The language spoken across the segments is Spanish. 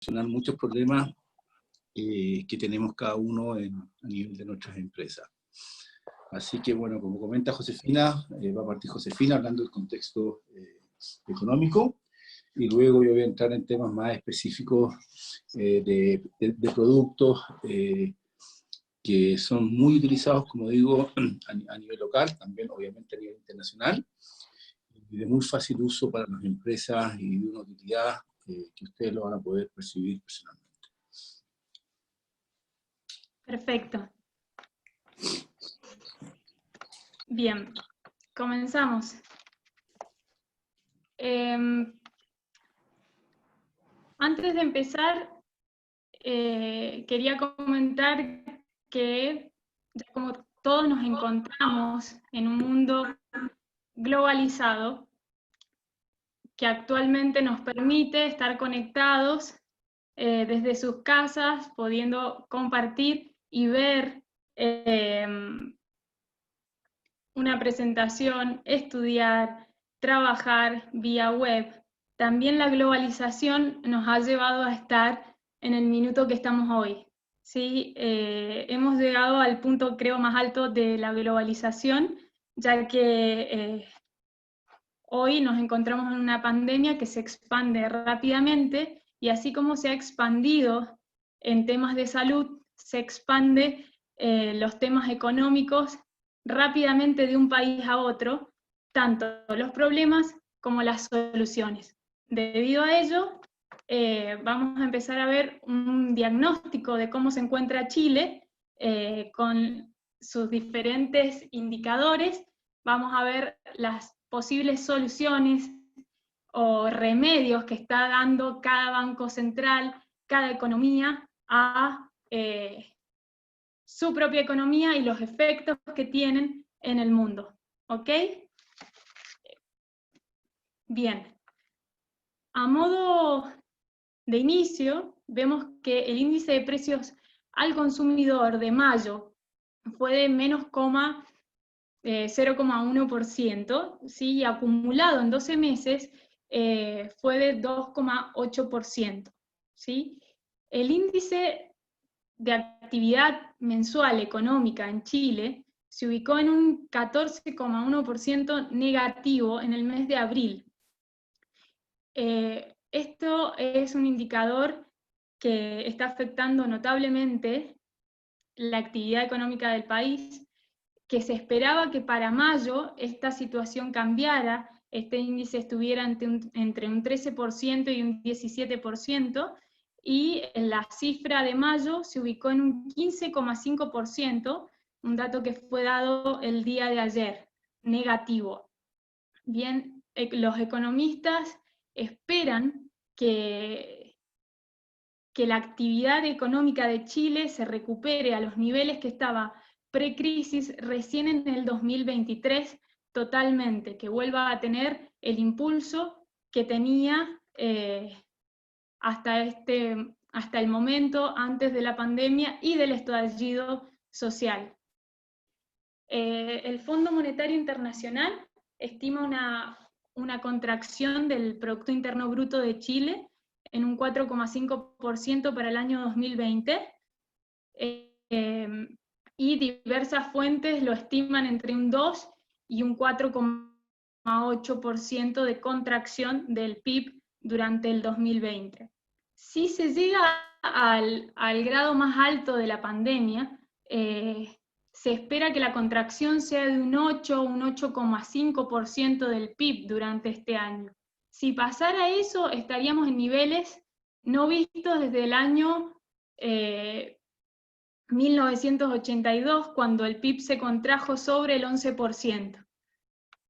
solucionar muchos problemas que tenemos cada uno a nivel de nuestras empresas. Así que, bueno, como comenta Josefina, va a partir Josefina hablando del contexto económico, y luego yo voy a entrar en temas más específicos de productos que son muy utilizados, como digo, a nivel local, también obviamente a nivel internacional, y de muy fácil uso para las empresas y de una utilidad que ustedes lo van a poder percibir personalmente. Perfecto. Bien, comenzamos. Antes de empezar, quería comentar que, como todos nos encontramos en un mundo globalizado, que actualmente nos permite estar conectados desde sus casas, pudiendo compartir y ver una presentación, estudiar, trabajar vía web. También la globalización nos ha llevado a estar en el minuto que estamos hoy. ¿Sí? Hemos llegado al punto, creo, más alto de la globalización, ya que hoy nos encontramos en una pandemia que se expande rápidamente, y así como se ha expandido en temas de salud, se expande los temas económicos rápidamente de un país a otro, tanto los problemas como las soluciones. Debido a ello, vamos a empezar a ver un diagnóstico de cómo se encuentra Chile con sus diferentes indicadores. Vamos a ver las posibles soluciones o remedios que está dando cada banco central, cada economía a su propia economía y los efectos que tienen en el mundo. ¿Ok? Bien. A modo de inicio, vemos que el índice de precios al consumidor de mayo fue de menos 0,1%, ¿sí? Y acumulado en 12 meses fue de 2,8%. ¿Sí? El índice de actividad mensual económica en Chile se ubicó en un 14,1% negativo en el mes de abril. Esto es un indicador que está afectando notablemente la actividad económica del país, que se esperaba que para mayo esta situación cambiara, este índice estuviera entre un 13% y un 17%, y la cifra de mayo se ubicó en un 15,5%, un dato que fue dado el día de ayer, negativo. Bien, los economistas esperan que la actividad económica de Chile se recupere a los niveles que estaba precrisis recién en el 2023 totalmente, que vuelva a tener el impulso que tenía hasta el momento antes de la pandemia y del estallido social. El Fondo Monetario Internacional estima una contracción del Producto Interno Bruto de Chile en un 4,5% para el año 2020, y diversas fuentes lo estiman entre un 2 y un 4,8% de contracción del PIB durante el 2020. Si se llega al grado más alto de la pandemia, se espera que la contracción sea de un 8 o un 8,5% del PIB durante este año. Si pasara eso, estaríamos en niveles no vistos desde el año 1982, cuando el PIB se contrajo sobre el 11%.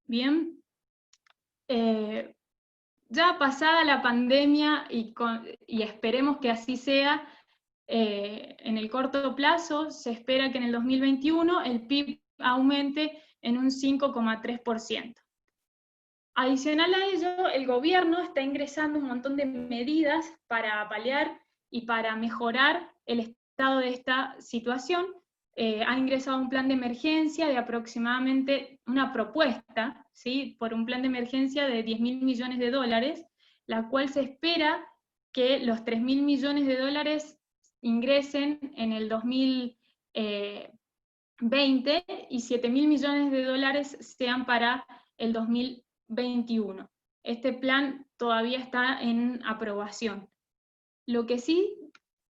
Bien, ya pasada la pandemia, y esperemos que así sea, en el corto plazo se espera que en el 2021 el PIB aumente en un 5,3%. Adicional a ello, el gobierno está ingresando un montón de medidas para paliar y para mejorar el estado de esta situación. Ha ingresado un plan de emergencia de aproximadamente, una propuesta, ¿sí?, por un plan de emergencia de 10.000 millones de dólares, la cual se espera que los 3.000 millones de dólares ingresen en el 2020 y 7.000 millones de dólares sean para el 2021. Este plan todavía está en aprobación. Lo que sí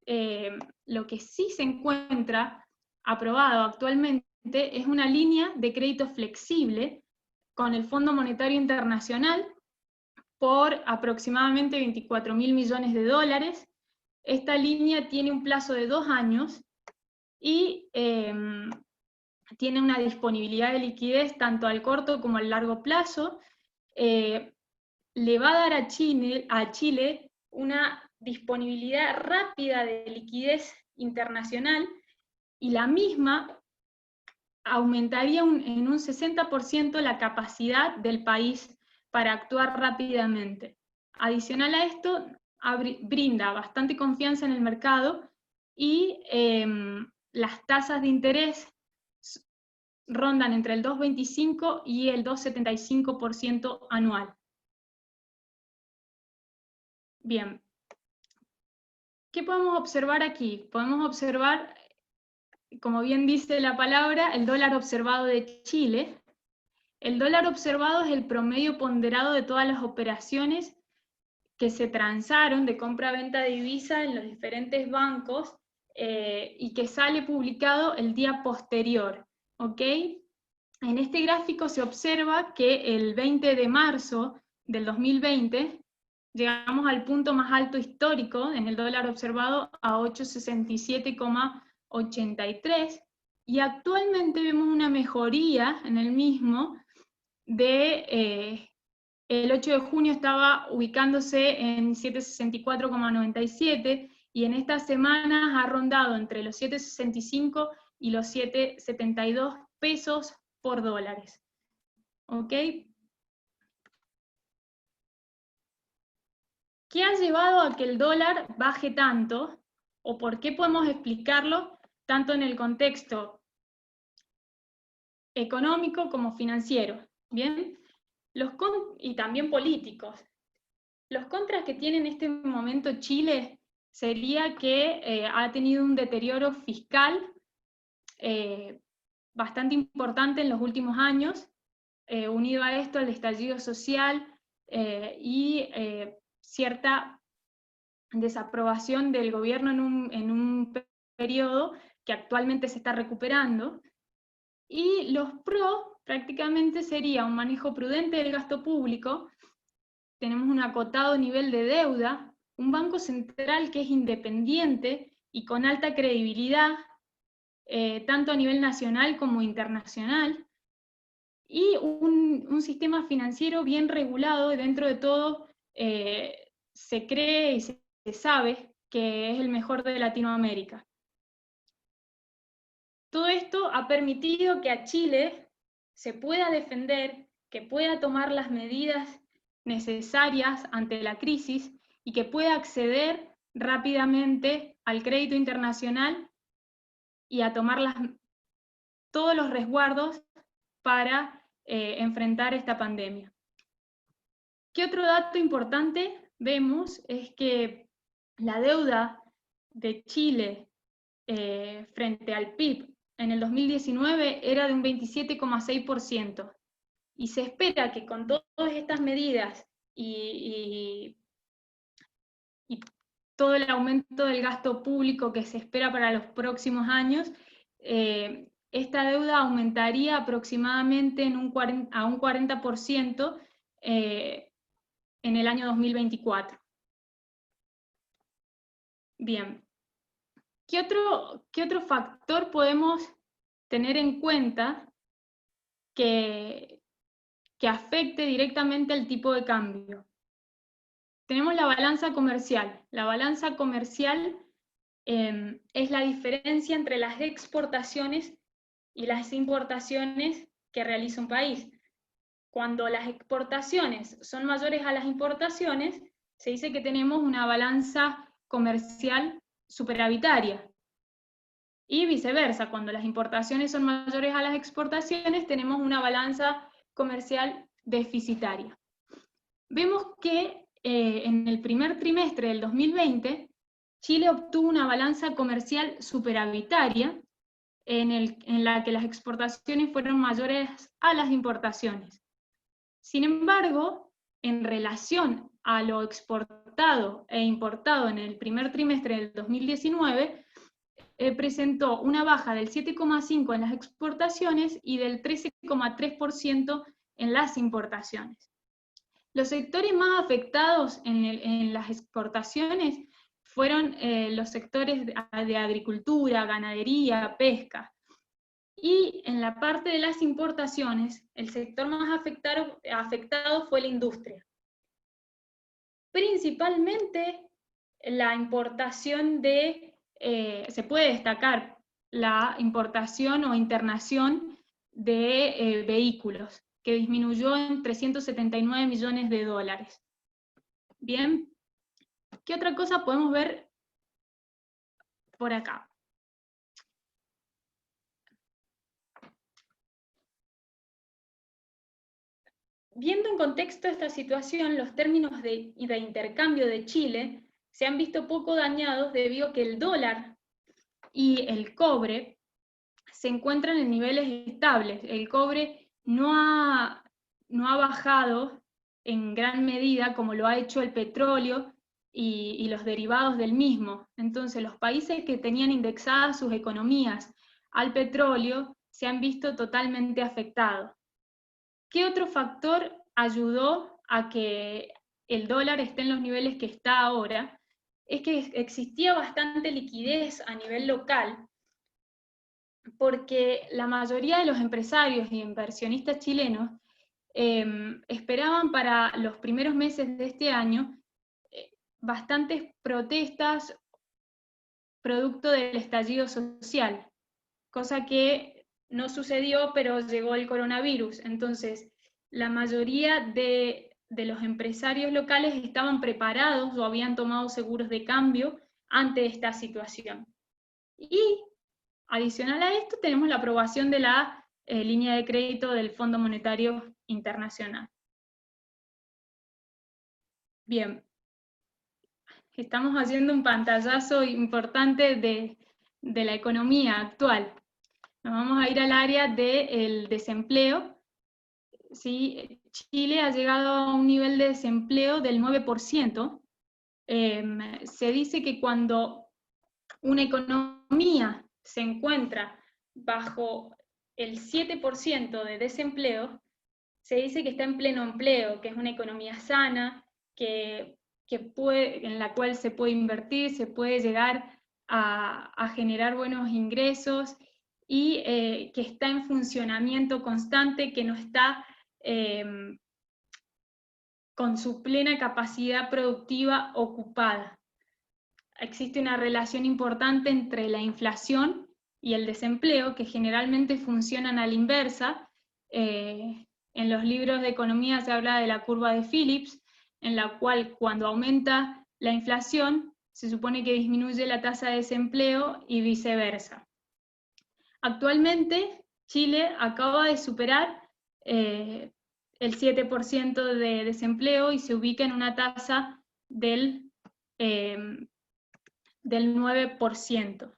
se encuentra aprobado actualmente es una línea de crédito flexible con el Fondo Monetario Internacional por aproximadamente 24.000 millones de dólares. Esta línea tiene un plazo de 2 años y tiene una disponibilidad de liquidez tanto al corto como al largo plazo. Le va a dar a Chile una disponibilidad rápida de liquidez internacional, y la misma aumentaría en un 60% la capacidad del país para actuar rápidamente. Adicional a esto, brinda bastante confianza en el mercado y las tasas de interés rondan entre el 2,25 y el 2,75% anual. Bien, ¿qué podemos observar aquí? Podemos observar, como bien dice la palabra, el dólar observado de Chile. El dólar observado es el promedio ponderado de todas las operaciones que se transaron de compra-venta de divisa en los diferentes bancos y que sale publicado el día posterior, ¿ok? En este gráfico se observa que el 20 de marzo del 2020 llegamos al punto más alto histórico en el dólar observado a 867,83, y actualmente vemos una mejoría en el mismo el 8 de junio estaba ubicándose en 764,97, y en estas semanas ha rondado entre los 7,65 y los 7,72 pesos por dólares. ¿Ok? ¿Qué ha llevado a que el dólar baje tanto? ¿O por qué podemos explicarlo tanto en el contexto económico como financiero? ¿Bien? Y también políticos. Los contras que tiene en este momento Chile sería que ha tenido un deterioro fiscal bastante importante en los últimos años, unido a esto el estallido social y cierta desaprobación del gobierno en un periodo que actualmente se está recuperando. Y los pros prácticamente sería un manejo prudente del gasto público, tenemos un acotado nivel de deuda, un banco central que es independiente y con alta credibilidad, tanto a nivel nacional como internacional, y un sistema financiero bien regulado, y dentro de todo se cree y se sabe que es el mejor de Latinoamérica. Todo esto ha permitido que a Chile se pueda defender, que pueda tomar las medidas necesarias ante la crisis y que pueda acceder rápidamente al crédito internacional y a tomar todos los resguardos para enfrentar esta pandemia. ¿Qué otro dato importante vemos? Es que la deuda de Chile frente al PIB en el 2019 era de un 27,6%, y se espera que con todas estas medidas y todo el aumento del gasto público que se espera para los próximos años, esta deuda aumentaría aproximadamente a un 40% en el año 2024. Bien. ¿Qué otro factor podemos tener en cuenta que afecte directamente al tipo de cambio? Tenemos la balanza comercial. La balanza comercial es la diferencia entre las exportaciones y las importaciones que realiza un país. Cuando las exportaciones son mayores a las importaciones, se dice que tenemos una balanza comercial superavitaria. Y viceversa, cuando las importaciones son mayores a las exportaciones, tenemos una balanza comercial deficitaria. Vemos que en el primer trimestre del 2020, Chile obtuvo una balanza comercial superavitaria en la que las exportaciones fueron mayores a las importaciones. Sin embargo, en relación a lo exportado e importado en el primer trimestre del 2019, presentó una baja del 7,5% en las exportaciones y del 13,3% en las importaciones. Los sectores más afectados en las exportaciones fueron los sectores de agricultura, ganadería, pesca. Y en la parte de las importaciones, el sector más afectado fue la industria. Principalmente la importación se puede destacar la importación o internación de vehículos, que disminuyó en 379 millones de dólares. Bien, ¿qué otra cosa podemos ver por acá? Viendo en contexto esta situación, los términos de intercambio de Chile se han visto poco dañados debido a que el dólar y el cobre se encuentran en niveles estables. El cobre no ha bajado en gran medida como lo ha hecho el petróleo y los derivados del mismo. Entonces, los países que tenían indexadas sus economías al petróleo se han visto totalmente afectados. ¿Qué otro factor ayudó a que el dólar esté en los niveles que está ahora? Es que existía bastante liquidez a nivel local, porque la mayoría de los empresarios y inversionistas chilenos esperaban para los primeros meses de este año bastantes protestas producto del estallido social, cosa que no sucedió, pero llegó el coronavirus. Entonces, la mayoría de los empresarios locales estaban preparados o habían tomado seguros de cambio ante esta situación. Y adicional a esto, tenemos la aprobación de la línea de crédito del Fondo Monetario Internacional. Bien, estamos haciendo un pantallazo importante de la economía actual. Nos vamos a ir al área del desempleo. ¿Sí? Chile ha llegado a un nivel de desempleo del 9%. Se dice que cuando una economía se encuentra bajo el 7% de desempleo, se dice que está en pleno empleo, que es una economía sana, en la cual se puede invertir, se puede llegar a generar buenos ingresos y que está en funcionamiento constante, que no está con su plena capacidad productiva ocupada. Existe una relación importante entre la inflación y el desempleo, que generalmente funcionan a la inversa. En los libros de economía se habla de la curva de Phillips, en la cual cuando aumenta la inflación, se supone que disminuye la tasa de desempleo y viceversa. Actualmente, Chile acaba de superar el 7% de desempleo y se ubica en una tasa del 9%.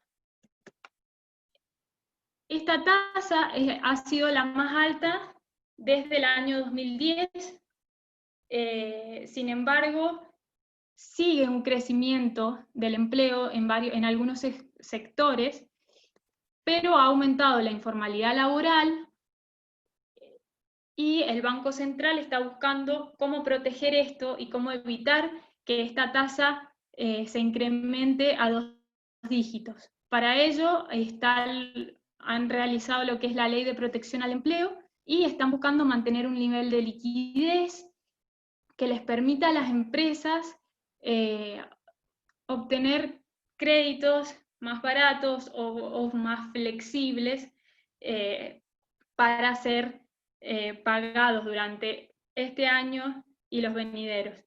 Esta tasa ha sido la más alta desde el año 2010, sin embargo, sigue un crecimiento del empleo en algunos sectores, pero ha aumentado la informalidad laboral y el Banco Central está buscando cómo proteger esto y cómo evitar que esta tasa se incremente a 2 dígitos. Para ello han realizado lo que es la Ley de Protección al Empleo y están buscando mantener un nivel de liquidez que les permita a las empresas obtener créditos más baratos o más flexibles para ser pagados durante este año y los venideros.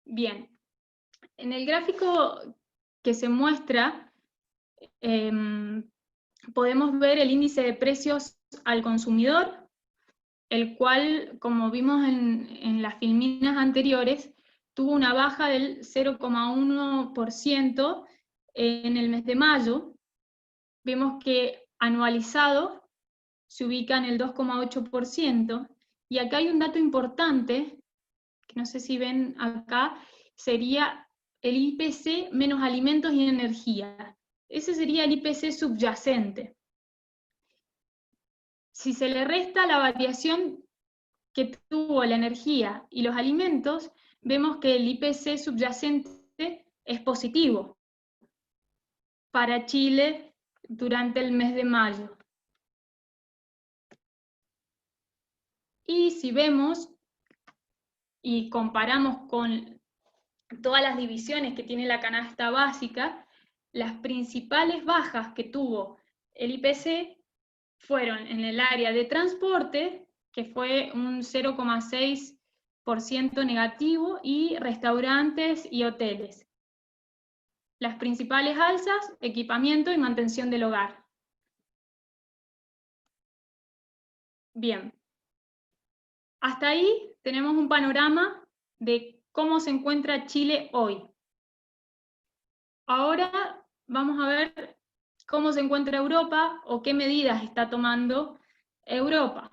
Bien, en el gráfico que se muestra podemos ver el índice de precios al consumidor el cual, como vimos en las filminas anteriores, tuvo una baja del 0,1% en el mes de mayo. Vemos que anualizado se ubica en el 2,8%, y acá hay un dato importante, que no sé si ven acá, sería el IPC menos alimentos y energía. Ese sería el IPC subyacente. Si se le resta la variación que tuvo la energía y los alimentos, vemos que el IPC subyacente es positivo para Chile durante el mes de mayo. Y si vemos y comparamos con todas las divisiones que tiene la canasta básica, las principales bajas que tuvo el IPC fueron en el área de transporte, que fue un 0,6% negativo, y restaurantes y hoteles. Las principales alzas, equipamiento y mantención del hogar. Bien. Hasta ahí tenemos un panorama de cómo se encuentra Chile hoy. Ahora vamos a ver cómo se encuentra Europa o qué medidas está tomando Europa.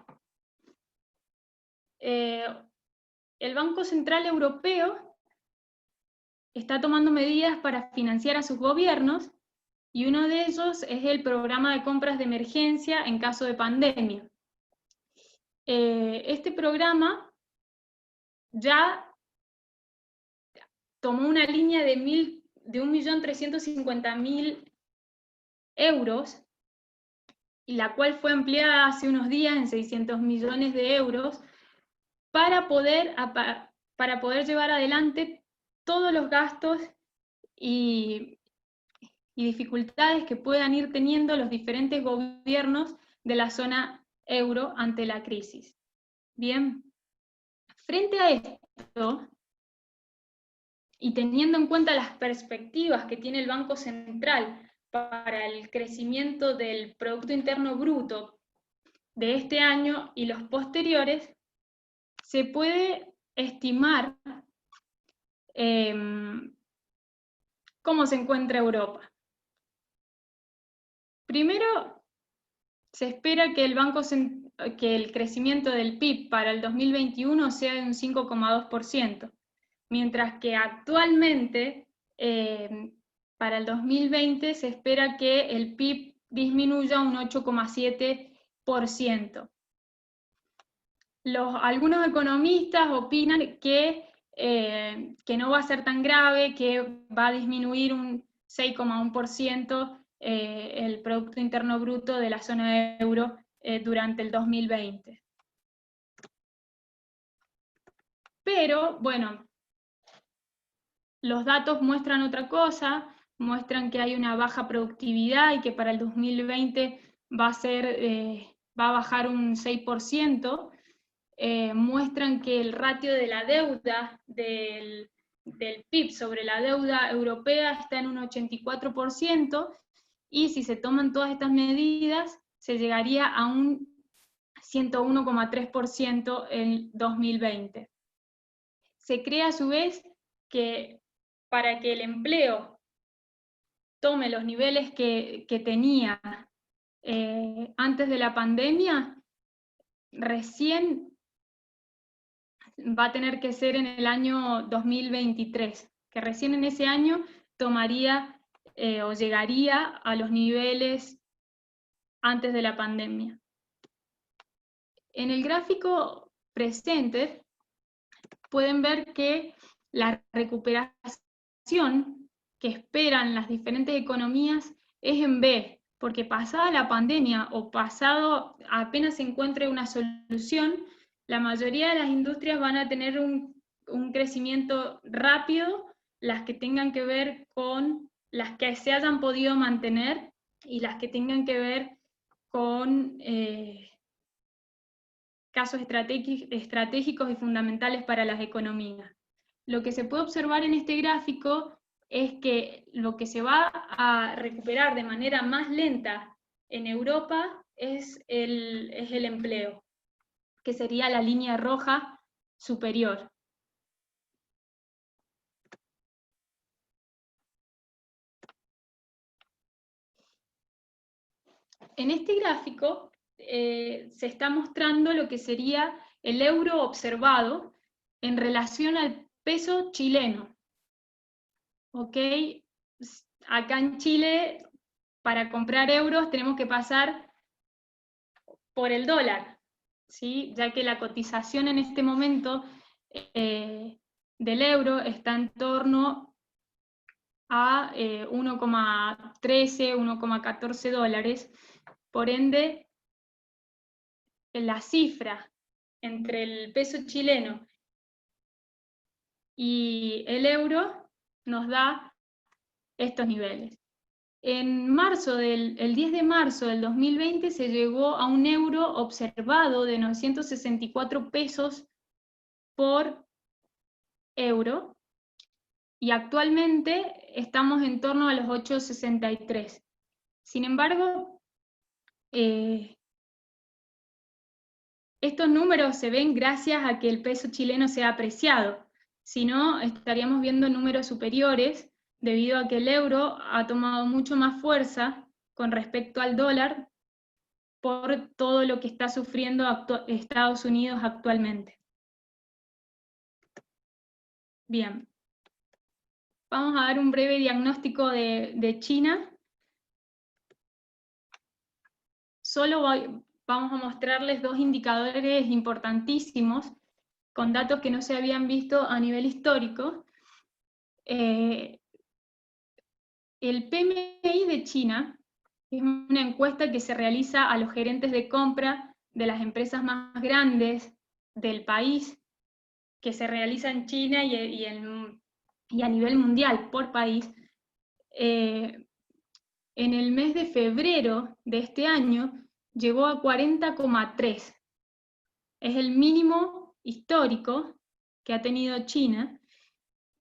El Banco Central Europeo está tomando medidas para financiar a sus gobiernos, y uno de ellos es el programa de compras de emergencia en caso de pandemia. Este programa ya tomó una línea de 1.350.000 euros, y la cual fue ampliada hace unos días en 600 millones de euros, para poder llevar adelante todos los gastos y dificultades que puedan ir teniendo los diferentes gobiernos de la zona euro ante la crisis. Bien, frente a esto, y teniendo en cuenta las perspectivas que tiene el Banco Central para el crecimiento del Producto Interno Bruto de este año y los posteriores, se puede estimar cómo se encuentra Europa. Primero, se espera que el crecimiento del PIB para el 2021 sea de un 5,2%, mientras que actualmente, para el 2020, se espera que el PIB disminuya un 8,7%. Algunos economistas opinan que no va a ser tan grave, que va a disminuir un 6,1% el Producto Interno Bruto de la zona euro durante el 2020. Pero, bueno, los datos muestran otra cosa, muestran que hay una baja productividad y que para el 2020 va a bajar un 6%, muestran que el ratio de la deuda del PIB sobre la deuda europea está en un 84%, y si se toman todas estas medidas, se llegaría a un 101,3% en 2020. Se cree a su vez que para que el empleo tome los niveles que tenía antes de la pandemia, recién va a tener que ser en el año 2023, que recién en ese año tomaría o llegaría a los niveles antes de la pandemia. En el gráfico presente pueden ver que la recuperación que esperan las diferentes economías es en V, porque pasada la pandemia o pasado apenas se encuentre una solución, la mayoría de las industrias van a tener un crecimiento rápido, las que tengan que ver con las que se hayan podido mantener y las que tengan que ver con casos estratégicos y fundamentales para las economías. Lo que se puede observar en este gráfico es que lo que se va a recuperar de manera más lenta en Europa es el empleo. que sería la línea roja superior. En este gráfico se está mostrando lo que sería el euro observado en relación al peso chileno. ¿Ok? Acá en Chile, para comprar euros tenemos que pasar por el dólar, ¿sí? Ya que la cotización en este momento del euro está en torno a 1,13, 1,14 dólares. Por ende, la cifra entre el peso chileno y el euro nos da estos niveles. El 10 de marzo del 2020 se llegó a un euro observado de 964 pesos por euro, y actualmente estamos en torno a los 8,63. Sin embargo, estos números se ven gracias a que el peso chileno se ha apreciado, si no estaríamos viendo números superiores, debido a que el euro ha tomado mucho más fuerza con respecto al dólar por todo lo que está sufriendo Estados Unidos actualmente. Bien, vamos a dar un breve diagnóstico de China. Solo vamos a mostrarles dos indicadores importantísimos, con datos que no se habían visto a nivel histórico. El PMI de China es una encuesta que se realiza a los gerentes de compra de las empresas más grandes del país, que se realiza en China y a nivel mundial por país. En el mes de febrero de este año llegó a 40,3. Es el mínimo histórico que ha tenido China,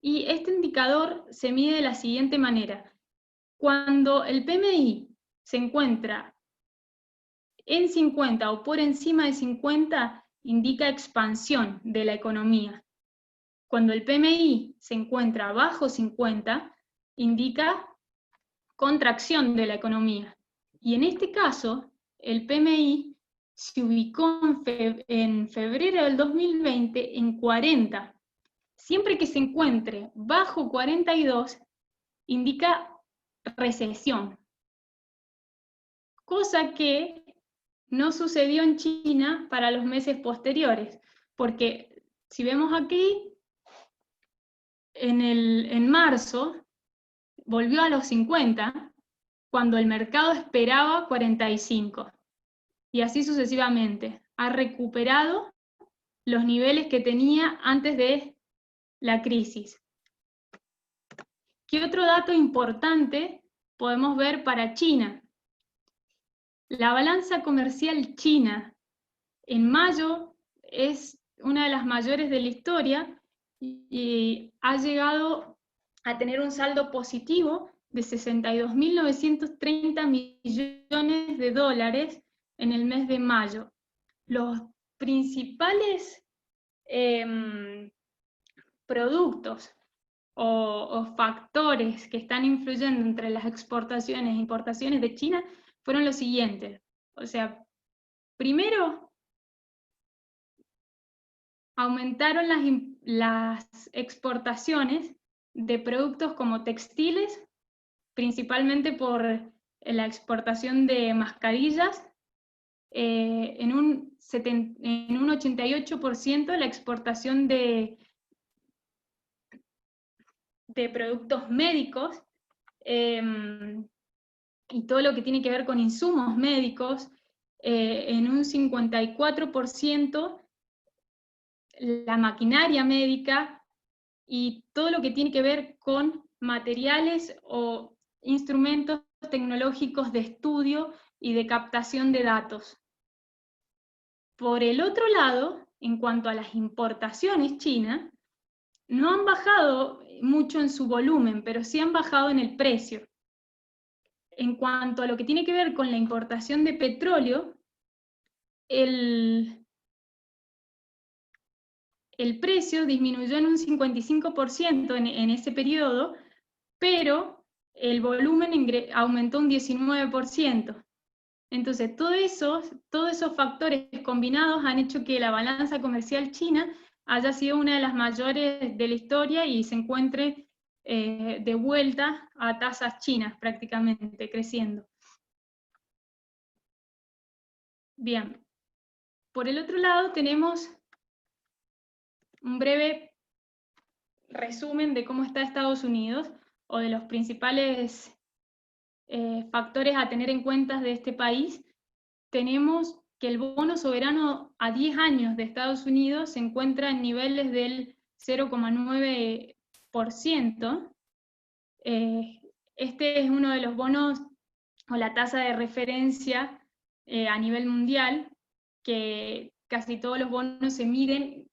y este indicador se mide de la siguiente manera. Cuando el PMI se encuentra en 50 o por encima de 50, indica expansión de la economía. Cuando el PMI se encuentra bajo 50, indica contracción de la economía. Y en este caso, el PMI se ubicó en febrero del 2020 en 40. Siempre que se encuentre bajo 42, indica recesión. Cosa que no sucedió en China para los meses posteriores, porque si vemos aquí, en marzo volvió a los 50, cuando el mercado esperaba 45, y así sucesivamente. Ha recuperado los niveles que tenía antes de la crisis. ¿Qué otro dato importante podemos ver para China? La balanza comercial china en mayo es una de las mayores de la historia y ha llegado a tener un saldo positivo de 62.930 millones de dólares en el mes de mayo. Los principales productos o factores que están influyendo entre las exportaciones e importaciones de China fueron los siguientes. O sea, primero, aumentaron las exportaciones de productos como textiles, principalmente por la exportación de mascarillas, en un 88% la exportación de productos médicos, y todo lo que tiene que ver con insumos médicos, en un 54% la maquinaria médica, y todo lo que tiene que ver con materiales o instrumentos tecnológicos de estudio y de captación de datos. Por el otro lado, en cuanto a las importaciones chinas, no han bajado mucho en su volumen, pero sí han bajado en el precio. En cuanto a lo que tiene que ver con la importación de petróleo, el el precio disminuyó en un 55% en ese periodo, pero el volumen aumentó un 19%. Entonces, todos esos factores combinados han hecho que la balanza comercial china haya sido una de las mayores de la historia y se encuentre de vuelta a tasas chinas prácticamente, creciendo. Bien, por el otro lado tenemos un breve resumen de cómo está Estados Unidos, o de los principales factores a tener en cuenta de este país. Tenemos que el bono soberano a 10 años de Estados Unidos se encuentra en niveles del 0,9%. Este es uno de los bonos o la tasa de referencia a nivel mundial, que casi todos los bonos se miden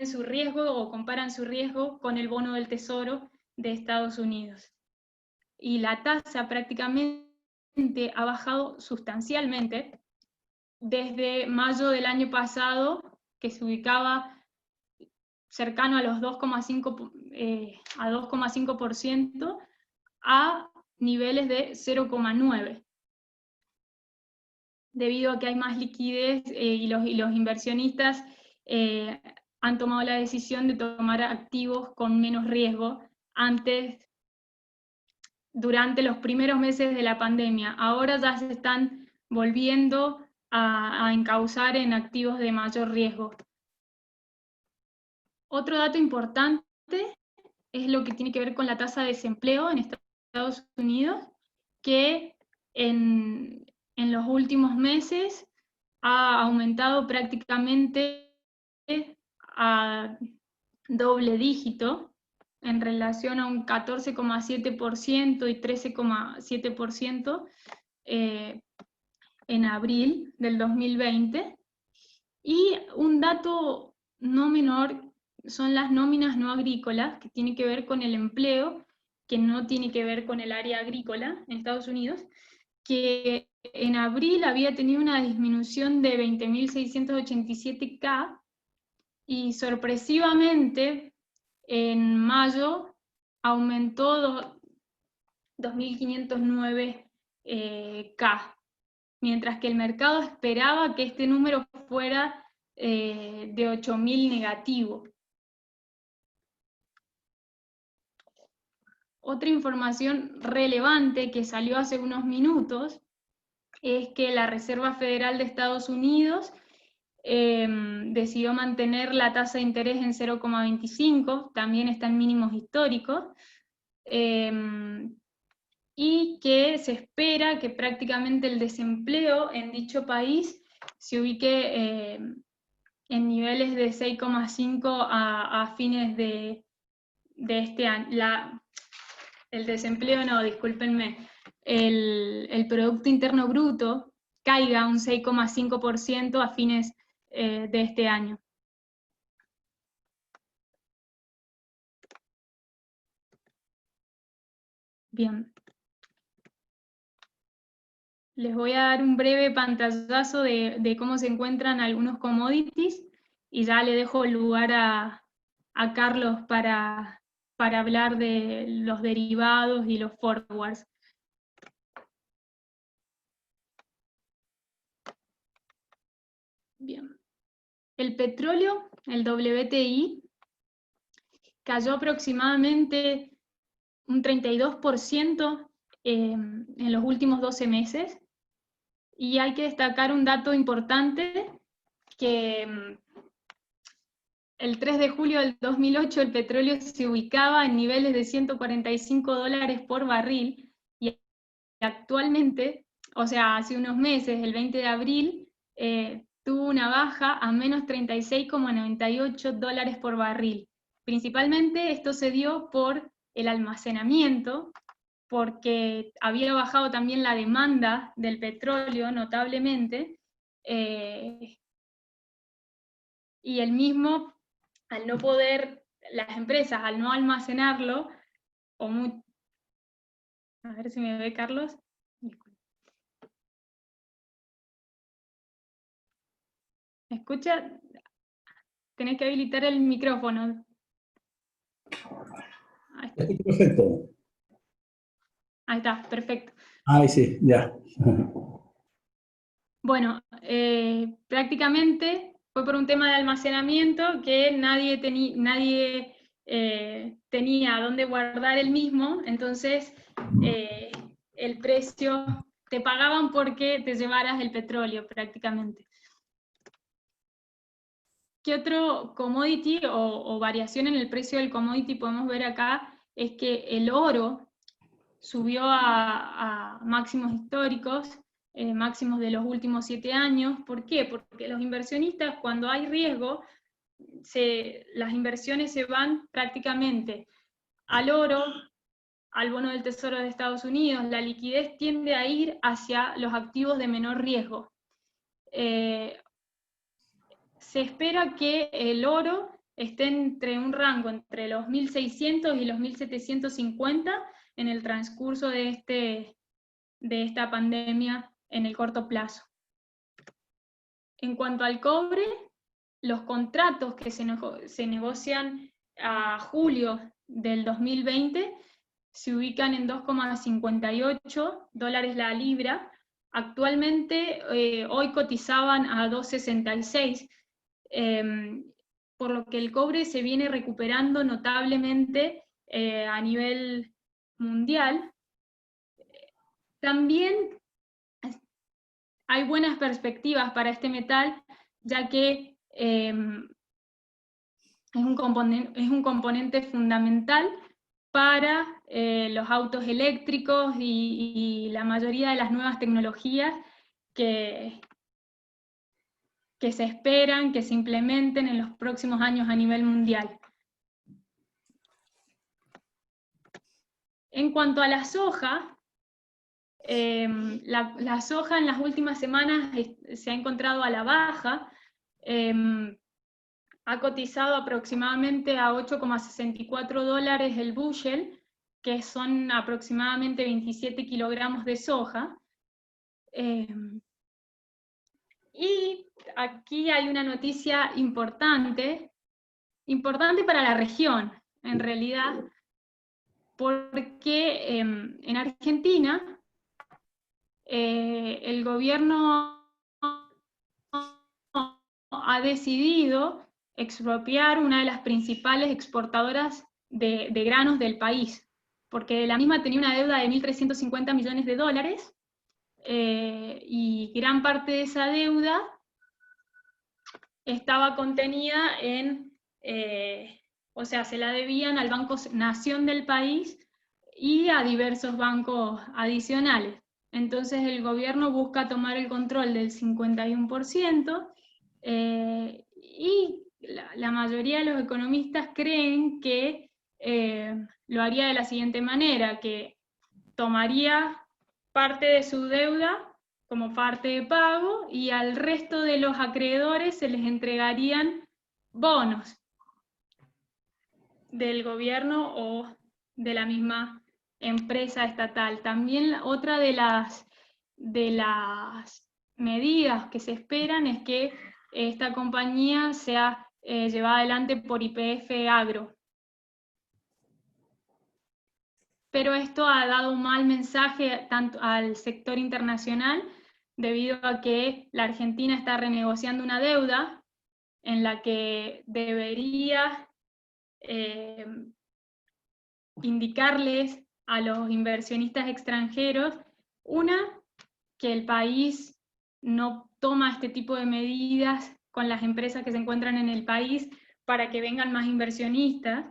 su riesgo o comparan su riesgo con el bono del Tesoro de Estados Unidos. Y la tasa prácticamente ha bajado sustancialmente desde mayo del año pasado, que se ubicaba cercano a los 2,5%, a niveles de 0,9%, debido a que hay más liquidez y los inversionistas han tomado la decisión de tomar activos con menos riesgo durante los primeros meses de la pandemia. Ahora ya se están volviendo a encauzar en activos de mayor riesgo. Otro dato importante es lo que tiene que ver con la tasa de desempleo en Estados Unidos, que en los últimos meses ha aumentado prácticamente a doble dígito, en relación a un 14,7% y 13,7% en abril del 2020. Y un dato no menor son las nóminas no agrícolas, que tiene que ver con el empleo, que no tiene que ver con el área agrícola en Estados Unidos, que en abril había tenido una disminución de 20.687K, y sorpresivamente en mayo aumentó 2.509K, mientras que el mercado esperaba que este número fuera de 8.000 negativo. Otra información relevante que salió hace unos minutos es que la Reserva Federal de Estados Unidos decidió mantener la tasa de interés en 0,25, también está en mínimos históricos, y que se espera que prácticamente el desempleo en dicho país se ubique en niveles de 6,5 a fines de este año. El desempleo no, discúlpenme, el Producto Interno Bruto caiga un 6,5% a fines de este año. Bien. Les voy a dar un breve pantallazo de cómo se encuentran algunos commodities, y ya le dejo el lugar a Carlos para hablar de los derivados y los forwards. Bien. El petróleo, el WTI, cayó aproximadamente un 32% en los últimos 12 meses, y hay que destacar un dato importante, que el 3 de julio del 2008 el petróleo se ubicaba en niveles de $145 por barril, y actualmente, o sea, hace unos meses, el 20 de abril, tuvo una baja a menos $36,98 por barril. Principalmente esto se dio por el almacenamiento, porque había bajado también la demanda del petróleo notablemente, y el mismo, al no poder, las empresas al no almacenarlo, a ver si me ve Carlos. ¿Me escucha? tenés que habilitar el micrófono. Ahí está, Perfecto. ahí está, perfecto. Ahí sí, ya. Bueno, prácticamente fue por un tema de almacenamiento que nadie tenía dónde guardar el mismo, entonces el precio, te pagaban porque te llevaras el petróleo prácticamente. ¿Qué otro commodity o variación en el precio del commodity podemos ver acá? Es que el oro subió a máximos históricos, máximos de los últimos 7 años. ¿Por qué? Porque los inversionistas, cuando hay riesgo, las inversiones se van prácticamente al oro, al bono del Tesoro de Estados Unidos. La liquidez tiende a ir hacia los activos de menor riesgo. Se espera que el oro esté entre un rango entre los 1.600 y los 1.750 en el transcurso de esta pandemia en el corto plazo. En cuanto al cobre, los contratos que se negocian a julio del 2020 se ubican en $2,58 la libra. Actualmente, hoy cotizaban a 2,66, por lo que el cobre se viene recuperando notablemente a nivel mundial. También hay buenas perspectivas para este metal, ya que es un componente fundamental para los autos eléctricos y la mayoría de las nuevas tecnologías que se esperan, que se implementen en los próximos años a nivel mundial. En cuanto a la soja, la soja en las últimas semanas se ha encontrado a la baja, ha cotizado aproximadamente a $8,64 el bushel, que son aproximadamente 27 kilogramos de soja. Y aquí hay una noticia importante para la región, en realidad, porque en Argentina el gobierno ha decidido expropiar una de las principales exportadoras de granos del país, porque la misma tenía una deuda de 1.350 millones de dólares, y gran parte de esa deuda estaba contenida o sea, se la debían al Banco Nación del país y a diversos bancos adicionales. Entonces el gobierno busca tomar el control del 51%, y la mayoría de los economistas creen que lo haría de la siguiente manera, que tomaría parte de su deuda como parte de pago y al resto de los acreedores se les entregarían bonos del gobierno o de la misma empresa estatal. También otra de las medidas que se esperan es que esta compañía sea llevada adelante por YPF Agro. Pero esto ha dado un mal mensaje tanto al sector internacional, debido a que la Argentina está renegociando una deuda en la que debería indicarles a los inversionistas extranjeros, que el país no toma este tipo de medidas con las empresas que se encuentran en el país para que vengan más inversionistas,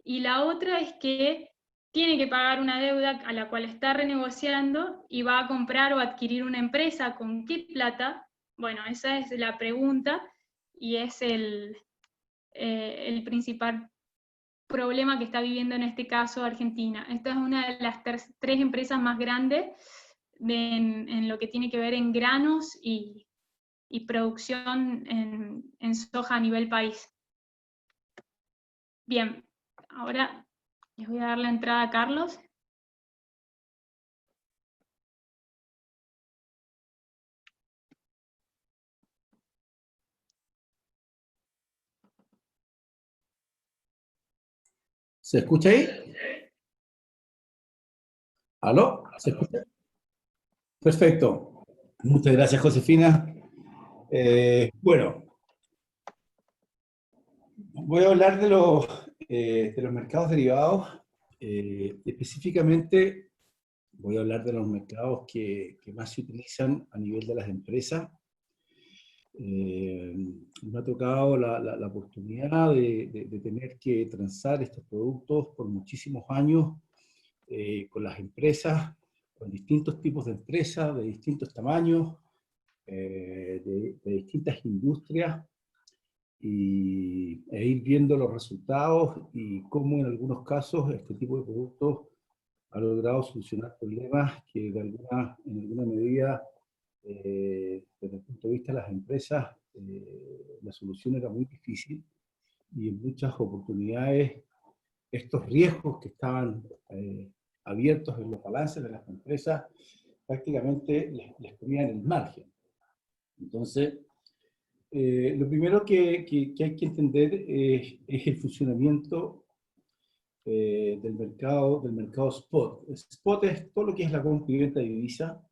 y la otra es que tiene que pagar una deuda a la cual está renegociando y va a comprar o adquirir una empresa. ¿Con qué plata? Bueno, esa es la pregunta y es el principal problema que está viviendo en este caso Argentina. Esta es una de las tres empresas más grandes en lo que tiene que ver en granos y producción en soja a nivel país. Bien, ahora les voy a dar la entrada a Carlos. ¿Se escucha ahí? ¿Aló? ¿Se escucha? Perfecto. Muchas gracias, Josefina. Bueno, voy a hablar de los mercados derivados. Específicamente, voy a hablar de los mercados que más se utilizan a nivel de las empresas. Me ha tocado la oportunidad de tener que transar estos productos por muchísimos años con las empresas, con distintos tipos de empresas, de distintos tamaños, de distintas industrias, e ir viendo los resultados y cómo en algunos casos este tipo de productos ha logrado solucionar problemas que en alguna medida, desde el punto de vista de las empresas, la solución era muy difícil, y en muchas oportunidades estos riesgos que estaban abiertos en los balances de las empresas prácticamente les ponían el margen. Entonces, lo primero que hay que entender es el funcionamiento del mercado spot. Spot es todo lo que es la compra y venta de divisa,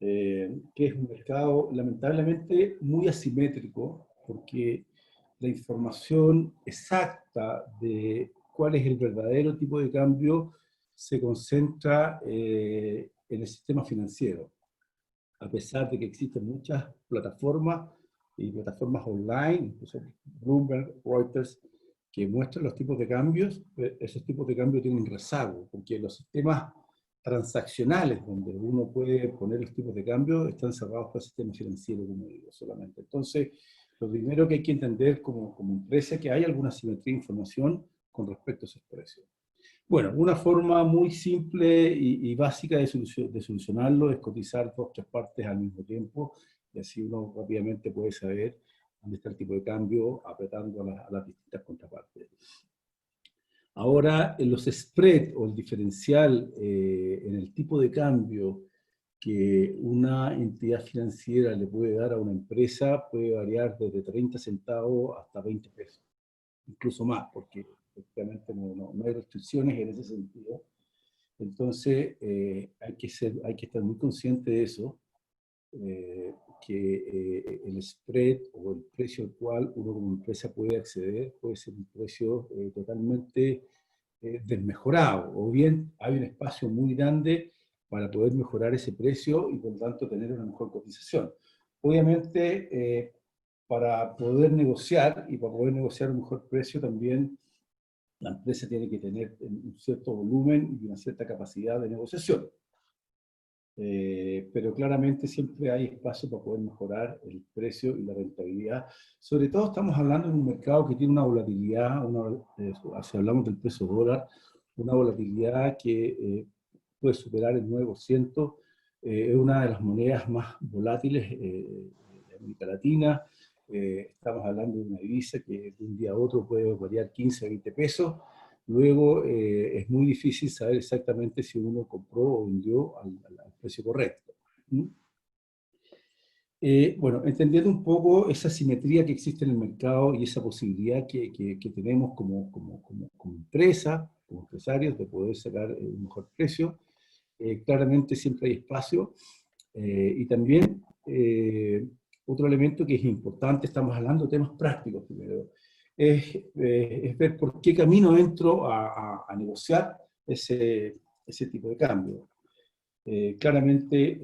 que es un mercado lamentablemente muy asimétrico, porque la información exacta de cuál es el verdadero tipo de cambio se concentra en el sistema financiero, a pesar de que existen muchas plataformas y plataformas online, incluso Bloomberg, Reuters, que muestran los tipos de cambios. Esos tipos de cambio tienen rezago, porque los sistemas transaccionales donde uno puede poner los tipos de cambio están cerrados por el sistema financiero, como digo, solamente. Entonces, lo primero que hay que entender como empresa es que hay alguna simetría de información con respecto a esos precios. Bueno, una forma muy simple y básica de solucionarlo es cotizar 2 o 3 partes al mismo tiempo, y así uno rápidamente puede saber dónde está el tipo de cambio apretando a las distintas contrapartes. Ahora, en los spread o el diferencial en el tipo de cambio que una entidad financiera le puede dar a una empresa puede variar desde 30 centavos hasta 20 pesos, incluso más, porque efectivamente no hay restricciones en ese sentido. Entonces, hay que estar muy consciente de eso, que el spread o el precio al cual uno como empresa puede acceder puede ser un precio totalmente desmejorado, o bien hay un espacio muy grande para poder mejorar ese precio y por lo tanto tener una mejor cotización. Obviamente, para poder negociar un mejor precio también la empresa tiene que tener un cierto volumen y una cierta capacidad de negociación. Pero claramente siempre hay espacio para poder mejorar el precio y la rentabilidad. Sobre todo estamos hablando de un mercado que tiene una volatilidad, si hablamos del peso dólar, una volatilidad que puede superar el 9%, es una de las monedas más volátiles de América Latina. Estamos hablando de una divisa que de un día a otro puede variar 15 a 20 pesos. Luego es muy difícil saber exactamente si uno compró o vendió al precio correcto. Bueno, entendiendo un poco esa simetría que existe en el mercado y esa posibilidad que tenemos como empresa, como empresarios, de poder sacar un mejor precio, claramente siempre hay espacio. Y también otro elemento que es importante, estamos hablando de temas prácticos primero, es ver por qué camino entro a negociar ese tipo de cambio. Claramente,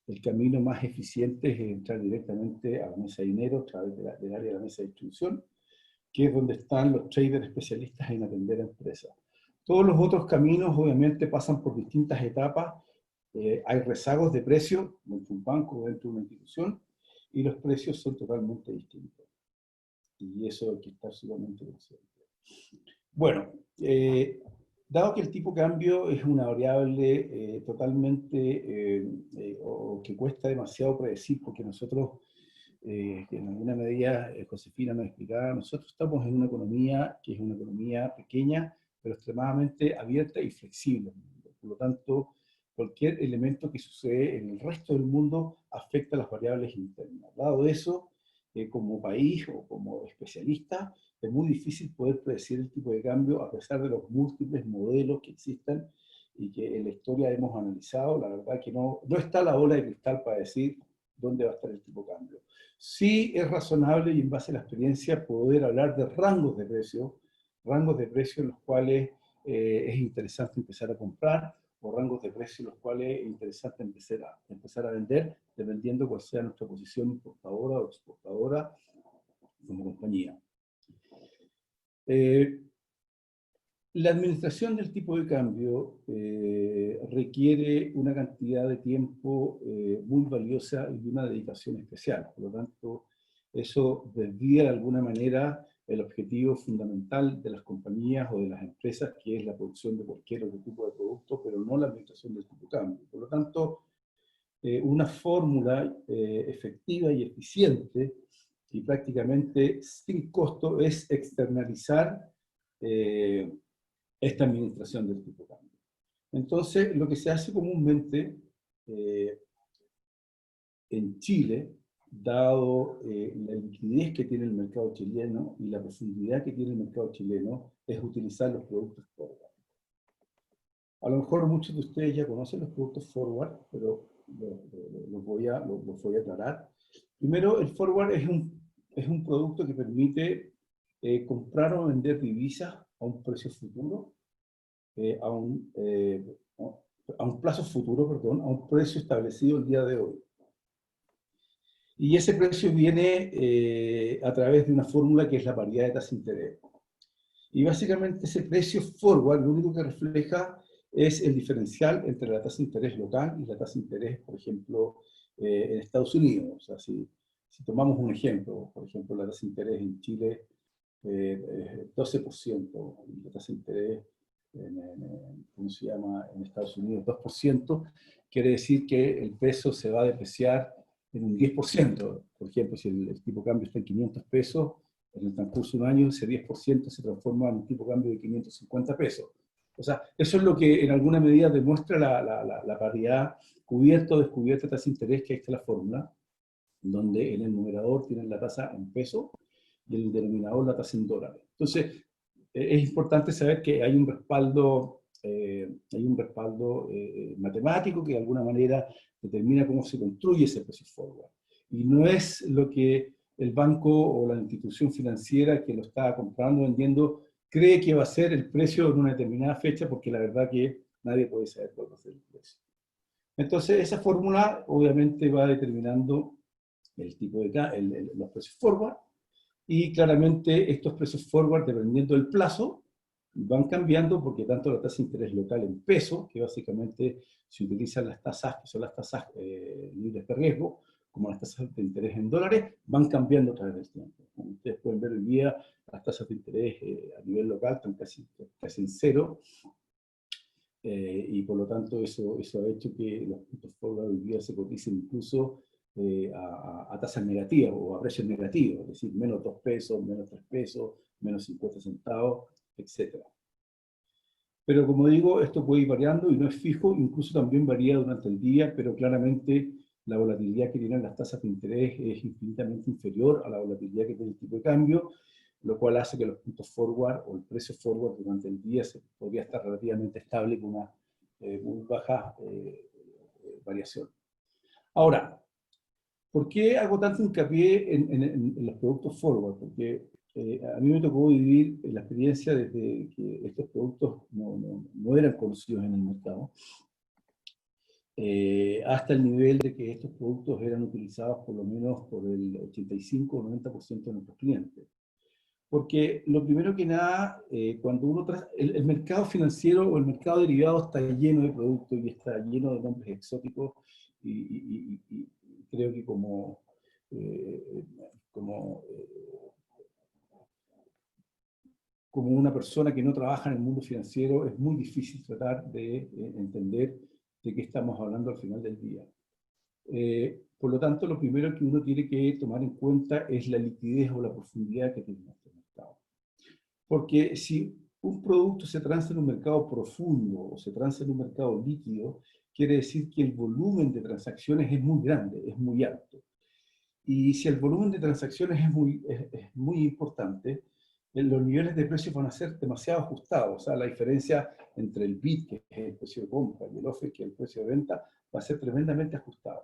el camino más eficiente es entrar directamente a la mesa de dinero a través del área de la mesa de distribución, que es donde están los traders especialistas en atender a empresas. Todos los otros caminos obviamente pasan por distintas etapas. Hay rezagos de precios dentro de un banco o dentro de una institución, y los precios son totalmente distintos. Y eso hay que estar sumamente consciente. Bueno, dado que el tipo de cambio es una variable totalmente, o que cuesta demasiado predecir, porque nosotros, que en alguna medida Josefina nos explicaba, nosotros estamos en una economía que es una economía pequeña, pero extremadamente abierta y flexible. Por lo tanto, cualquier elemento que sucede en el resto del mundo afecta a las variables internas. Dado eso, como país o como especialista, es muy difícil poder predecir el tipo de cambio a pesar de los múltiples modelos que existen y que en la historia hemos analizado. La verdad que no está la bola de cristal para decir dónde va a estar el tipo de cambio. Sí es razonable y en base a la experiencia poder hablar de rangos de precio en los cuales es interesante empezar a comprar, o rangos de precio en los cuales es interesante empezar a vender, dependiendo cuál sea nuestra posición importadora o exportadora como compañía. La administración del tipo de cambio requiere una cantidad de tiempo muy valiosa y una dedicación especial. Por lo tanto, eso desvía de alguna manera el objetivo fundamental de las compañías o de las empresas, que es la producción de cualquier otro tipo de producto, pero no la administración del tipo de cambio. Por lo tanto, una fórmula efectiva y eficiente y prácticamente sin costo es externalizar esta administración del tipo de cambio. Entonces, lo que se hace comúnmente en Chile, dado la liquidez que tiene el mercado chileno y la profundidad que tiene el mercado chileno, es utilizar los productos forward. A lo mejor muchos de ustedes ya conocen los productos forward, pero los voy a aclarar. Primero, el forward es un producto que permite comprar o vender divisas a un precio futuro, a un plazo futuro, perdón, a un precio establecido el día de hoy. Y ese precio viene a través de una fórmula que es la paridad de tasa de interés. Y básicamente ese precio forward lo único que refleja es el diferencial entre la tasa de interés local y la tasa de interés, por ejemplo, en Estados Unidos. O sea, si tomamos un ejemplo, por ejemplo, la tasa de interés en Chile 12%, y la tasa de interés ¿cómo se llama? En Estados Unidos 2%, quiere decir que el peso se va a depreciar en un 10%. Por ejemplo, si el tipo de cambio está en 500 pesos, en el transcurso de un año ese 10% se transforma en un tipo de cambio de 550 pesos. O sea, eso es lo que en alguna medida demuestra la paridad cubierta o descubierta de tasa de interés, que ahí está la fórmula, donde en el numerador tienen la tasa en pesos y en el denominador la tasa en dólares. Entonces, es importante saber que hay un respaldo, matemático que de alguna manera determina cómo se construye ese precio forward. Y no es lo que el banco o la institución financiera que lo está comprando, vendiendo, cree que va a ser el precio en una determinada fecha, porque la verdad que nadie puede saber cuál va a ser el precio. Entonces, esa fórmula obviamente va determinando el tipo de los precios forward, y claramente estos precios forward, dependiendo del plazo, van cambiando, porque tanto la tasa de interés local en pesos, que básicamente se utilizan las tasas, que son las tasas libres de riesgo, como las tasas de interés en dólares, van cambiando a través del tiempo. Como ustedes pueden ver hoy día, las tasas de interés a nivel local están casi en cero, y por lo tanto eso ha hecho que los puntos forward hoy día se coticen incluso a tasas negativas o a precios negativos, es decir, menos 2 pesos, menos 3 pesos, menos 50 centavos, etc. Pero como digo, esto puede ir variando y no es fijo, incluso también varía durante el día, pero claramente la volatilidad que tienen las tasas de interés es infinitamente inferior a la volatilidad que tiene el tipo de cambio, lo cual hace que los puntos forward o el precio forward durante el día podría estar relativamente estable con una muy baja variación. Ahora, ¿por qué hago tanto hincapié en los productos forward? Porque a mí me tocó vivir la experiencia desde que estos productos no eran conocidos en el mercado, hasta el nivel de que estos productos eran utilizados por lo menos por el 85 o 90% de nuestros clientes. Porque lo primero que nada, cuando uno el mercado financiero o el mercado derivado está lleno de productos y está lleno de nombres exóticos, y creo que como una persona que no trabaja en el mundo financiero es muy difícil tratar de entender de qué estamos hablando al final del día. Por lo tanto, lo primero que uno tiene que tomar en cuenta es la liquidez o la profundidad que tiene nuestro mercado. Porque si un producto se transa en un mercado profundo o se transa en un mercado líquido, quiere decir que el volumen de transacciones es muy grande, es muy alto. Y si el volumen de transacciones es muy importante, los niveles de precios van a ser demasiado ajustados. O sea, la diferencia entre el bid, que es el precio de compra, y el offer, que es el precio de venta, va a ser tremendamente ajustado.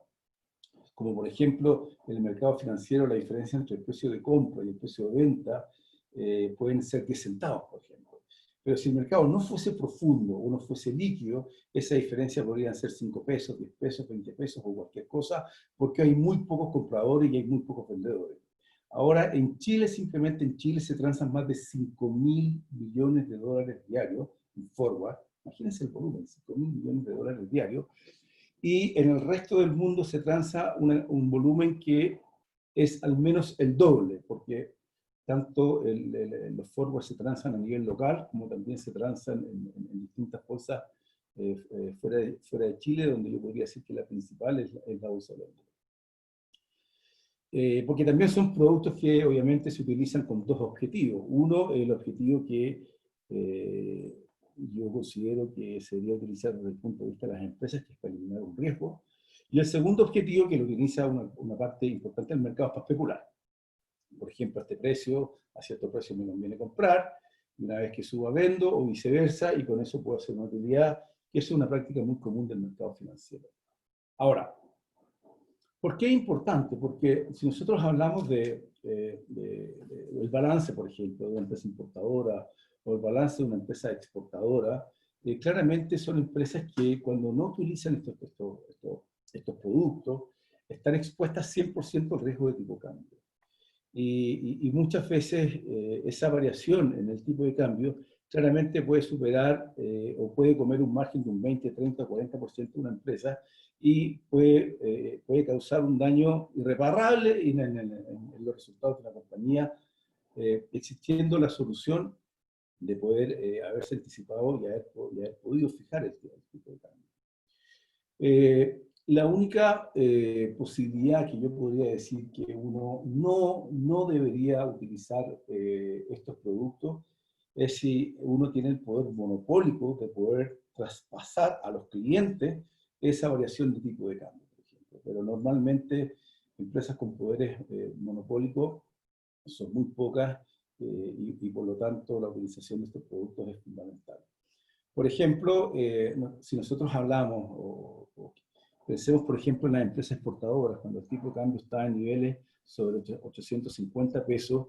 Como por ejemplo, en el mercado financiero, la diferencia entre el precio de compra y el precio de venta pueden ser 10 centavos, por ejemplo. Pero si el mercado no fuese profundo o no fuese líquido, esa diferencia podría ser 5 pesos, 10 pesos, 20 pesos o cualquier cosa, porque hay muy pocos compradores y hay muy pocos vendedores. Ahora, en Chile, simplemente en Chile se transan más de 5.000 millones de dólares diarios en forward. Imagínense el volumen, 5.000 millones de dólares diarios. Y en el resto del mundo se transa un volumen que es al menos el doble, porque tanto los forwards se transan a nivel local, como también se transan en distintas bolsas fuera de Chile, donde yo podría decir que la principal es la bolsa de Londres. Porque también son productos que obviamente se utilizan con dos objetivos. Uno, el objetivo que yo considero que se debería utilizar desde el punto de vista de las empresas, que es para eliminar un riesgo. Y el segundo objetivo, que lo utiliza una parte importante del mercado, es para especular. Por ejemplo, a este precio, a cierto precio me conviene comprar, y una vez que suba vendo, o viceversa, y con eso puedo hacer una utilidad, que es una práctica muy común del mercado financiero. Ahora, ¿por qué es importante? Porque si nosotros hablamos del balance, por ejemplo, de una empresa importadora o el balance de una empresa exportadora, claramente son empresas que cuando no utilizan estos productos, están expuestas 100% al riesgo de tipo de cambio. Y muchas veces esa variación en el tipo de cambio claramente puede superar o puede comer un margen de un 20, 30, 40% de una empresa, y puede causar un daño irreparable en los resultados de la compañía, existiendo la solución de poder haberse anticipado y haber podido fijar el tipo de cambio. La única posibilidad que yo podría decir que uno no debería utilizar estos productos es si uno tiene el poder monopólico de poder traspasar a los clientes esa variación de tipo de cambio, por ejemplo. Pero normalmente empresas con poderes monopólicos son muy pocas y por lo tanto la utilización de estos productos es fundamental. Por ejemplo, si nosotros hablamos pensemos, por ejemplo, en las empresas exportadoras, cuando el tipo de cambio está en niveles sobre 850 pesos,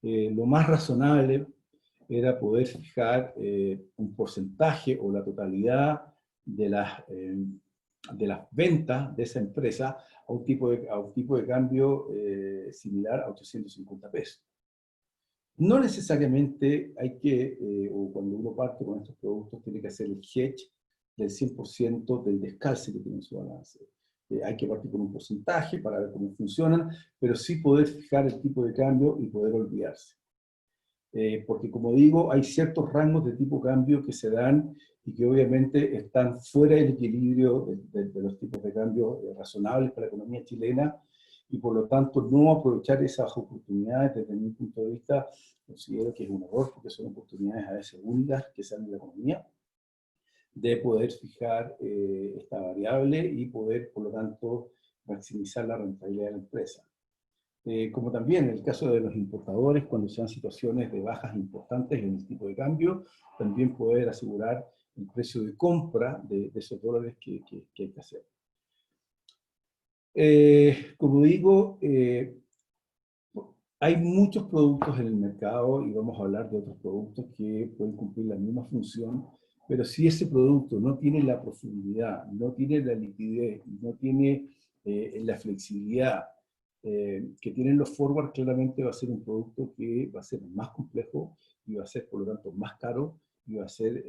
lo más razonable era poder fijar un porcentaje o la totalidad de las ventas de esa empresa a un tipo de cambio similar a 850 pesos. No necesariamente hay que, o cuando uno parte con estos productos, tiene que hacer el hedge del 100% del descalce que tiene en su balance. Hay que partir con un porcentaje para ver cómo funcionan, pero sí poder fijar el tipo de cambio y poder olvidarse. Porque como digo, hay ciertos rangos de tipo de cambio que se dan y que obviamente están fuera del equilibrio de los tipos de cambio razonables para la economía chilena, y por lo tanto no aprovechar esas oportunidades desde mi punto de vista considero que es un error, porque son oportunidades a veces únicas que salen de la economía, de poder fijar esta variable y poder, por lo tanto, maximizar la rentabilidad de la empresa. Como también en el caso de los importadores, cuando sean situaciones de bajas importantes en el tipo de cambio, también poder asegurar el precio de compra de esos dólares que hay que hacer. Como digo, hay muchos productos en el mercado, y vamos a hablar de otros productos que pueden cumplir la misma función, pero si ese producto no tiene la profundidad, no tiene la liquidez, no tiene la flexibilidad que tienen los forward, claramente va a ser un producto que va a ser más complejo y va a ser, por lo tanto, más caro y va a ser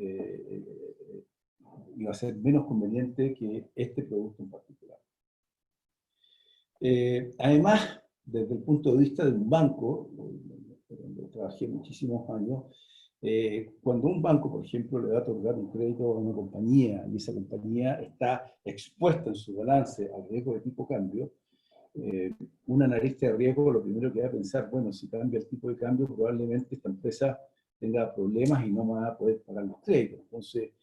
menos conveniente que este producto en particular. Además, desde el punto de vista de un banco, donde trabajé muchísimos años, cuando un banco, por ejemplo, le va a otorgar un crédito a una compañía y esa compañía está expuesta en su balance al riesgo de tipo cambio, un analista de riesgo lo primero que va a pensar, bueno, si cambia el tipo de cambio, probablemente esta empresa tenga problemas y no va a poder pagar los créditos. Entonces,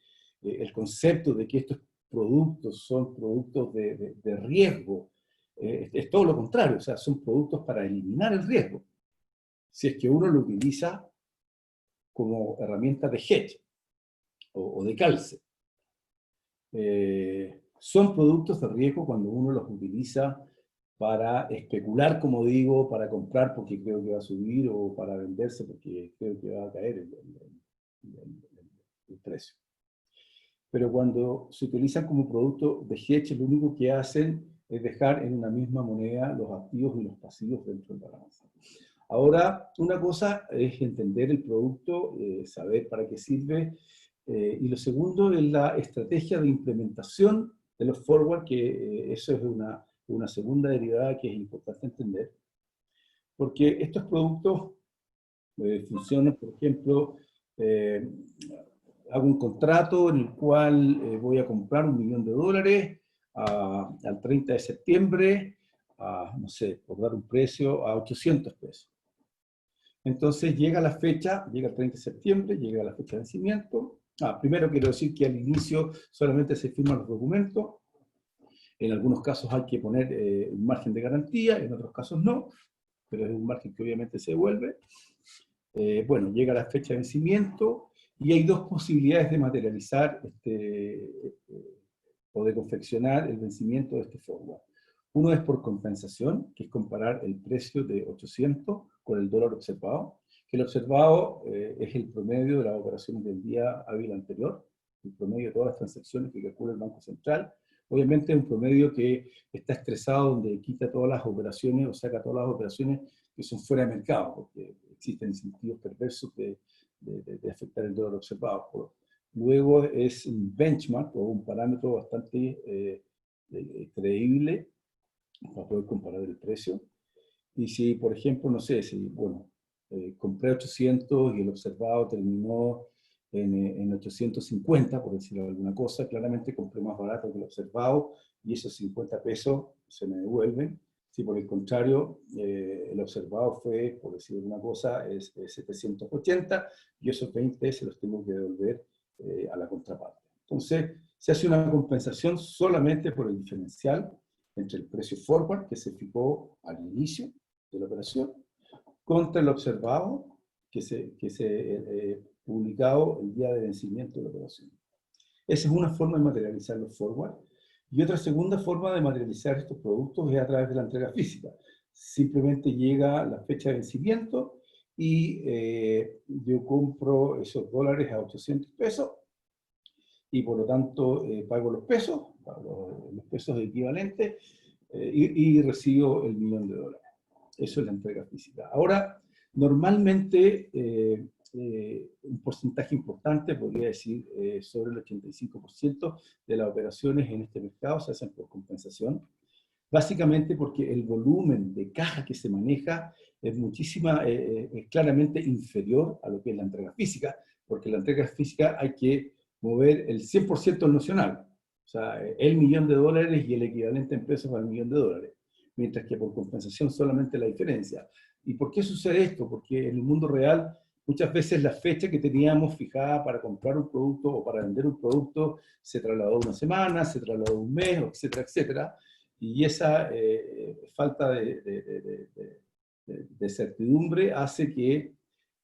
el concepto de que estos productos son productos de riesgo es todo lo contrario, o sea, son productos para eliminar el riesgo. Si es que uno lo utiliza como herramientas de hedge o de calce. Son productos de riesgo cuando uno los utiliza para especular, como digo, para comprar porque creo que va a subir o para venderse porque creo que va a caer el precio. Pero cuando se utilizan como producto de hedge, lo único que hacen es dejar en una misma moneda los activos y los pasivos dentro del balance. Ahora, una cosa es entender el producto, saber para qué sirve, y lo segundo es la estrategia de implementación de los forward, que eso es una segunda derivada que es importante entender, porque estos productos funcionan, por ejemplo, hago un contrato en el cual voy a comprar $1 millón al 30 de septiembre, no sé, por dar un precio, a 800 pesos. Entonces llega la fecha, llega el 30 de septiembre, llega la fecha de vencimiento. Primero quiero decir que al inicio solamente se firman los documentos. En algunos casos hay que poner un margen de garantía, en otros casos no, pero es un margen que obviamente se devuelve. Bueno, llega la fecha de vencimiento y hay dos posibilidades de materializar o de confeccionar el vencimiento de este forward. Uno es por compensación, que es comparar el precio de 800 con el dólar observado, que el observado es el promedio de las operaciones del día hábil anterior, el promedio de todas las transacciones que calcula el Banco Central. Obviamente es un promedio que está estresado, donde quita todas las operaciones o saca todas las operaciones que son fuera de mercado, porque existen incentivos perversos de afectar el dólar observado. Luego es un benchmark o un parámetro bastante creíble para poder comparar el precio. Y si, por ejemplo, no sé, si, bueno, compré 800 y el observado terminó en 850, por decirlo alguna cosa, claramente compré más barato que el observado y esos 50 pesos se me devuelven. Si por el contrario, el observado fue, por decir alguna cosa, es 780 y esos 20 se los tengo que devolver a la contraparte. Entonces, se hace una compensación solamente por el diferencial entre el precio forward que se fijó al inicio de la operación contra el observado que se publicado el día de vencimiento de la operación. Esa es una forma de materializar los forward. Y otra segunda forma de materializar estos productos es a través de la entrega física. Simplemente llega la fecha de vencimiento y yo compro esos dólares a 800 pesos y por lo tanto pago los pesos equivalentes y recibo el $1 millón. Eso es la entrega física. Ahora, normalmente un porcentaje importante, podría decir sobre el 85% de las operaciones en este mercado se hacen por compensación, básicamente porque el volumen de caja que se maneja es claramente inferior a lo que es la entrega física, porque la entrega física hay que mover el 100% del nocional, o sea, el $1 millón y el equivalente en pesos al $1 millón, mientras que por compensación solamente la diferencia. ¿Y por qué sucede esto? Porque en el mundo real muchas veces la fecha que teníamos fijada para comprar un producto o para vender un producto se trasladó una semana, se trasladó un mes, etcétera, etcétera. Y esa falta de certidumbre hace que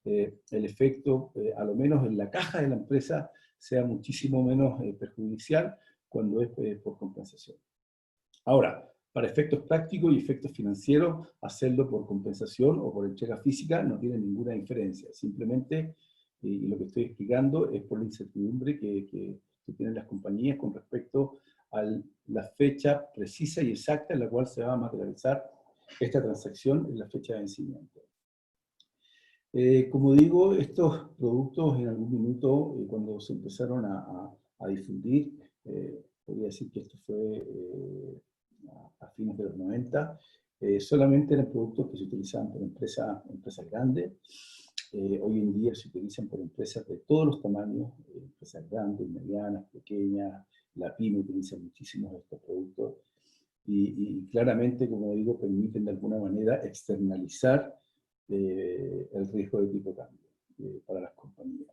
el efecto, a lo menos en la caja de la empresa, sea muchísimo menos perjudicial cuando es por compensación. Ahora, para efectos prácticos y efectos financieros, hacerlo por compensación o por entrega física no tiene ninguna diferencia. Simplemente, y lo que estoy explicando es por la incertidumbre que tienen las compañías con respecto a la fecha precisa y exacta en la cual se va a materializar esta transacción en la fecha de vencimiento. Como digo, estos productos en algún minuto, cuando se empezaron a difundir, podría decir que esto fue a fines de los 90, solamente eran productos que se utilizaban por empresas grandes. Hoy en día se utilizan por empresas de todos los tamaños, empresas grandes, medianas, pequeñas. La PYME utiliza muchísimos de estos productos y claramente, como digo, permiten de alguna manera externalizar el riesgo de tipo de cambio para las compañías.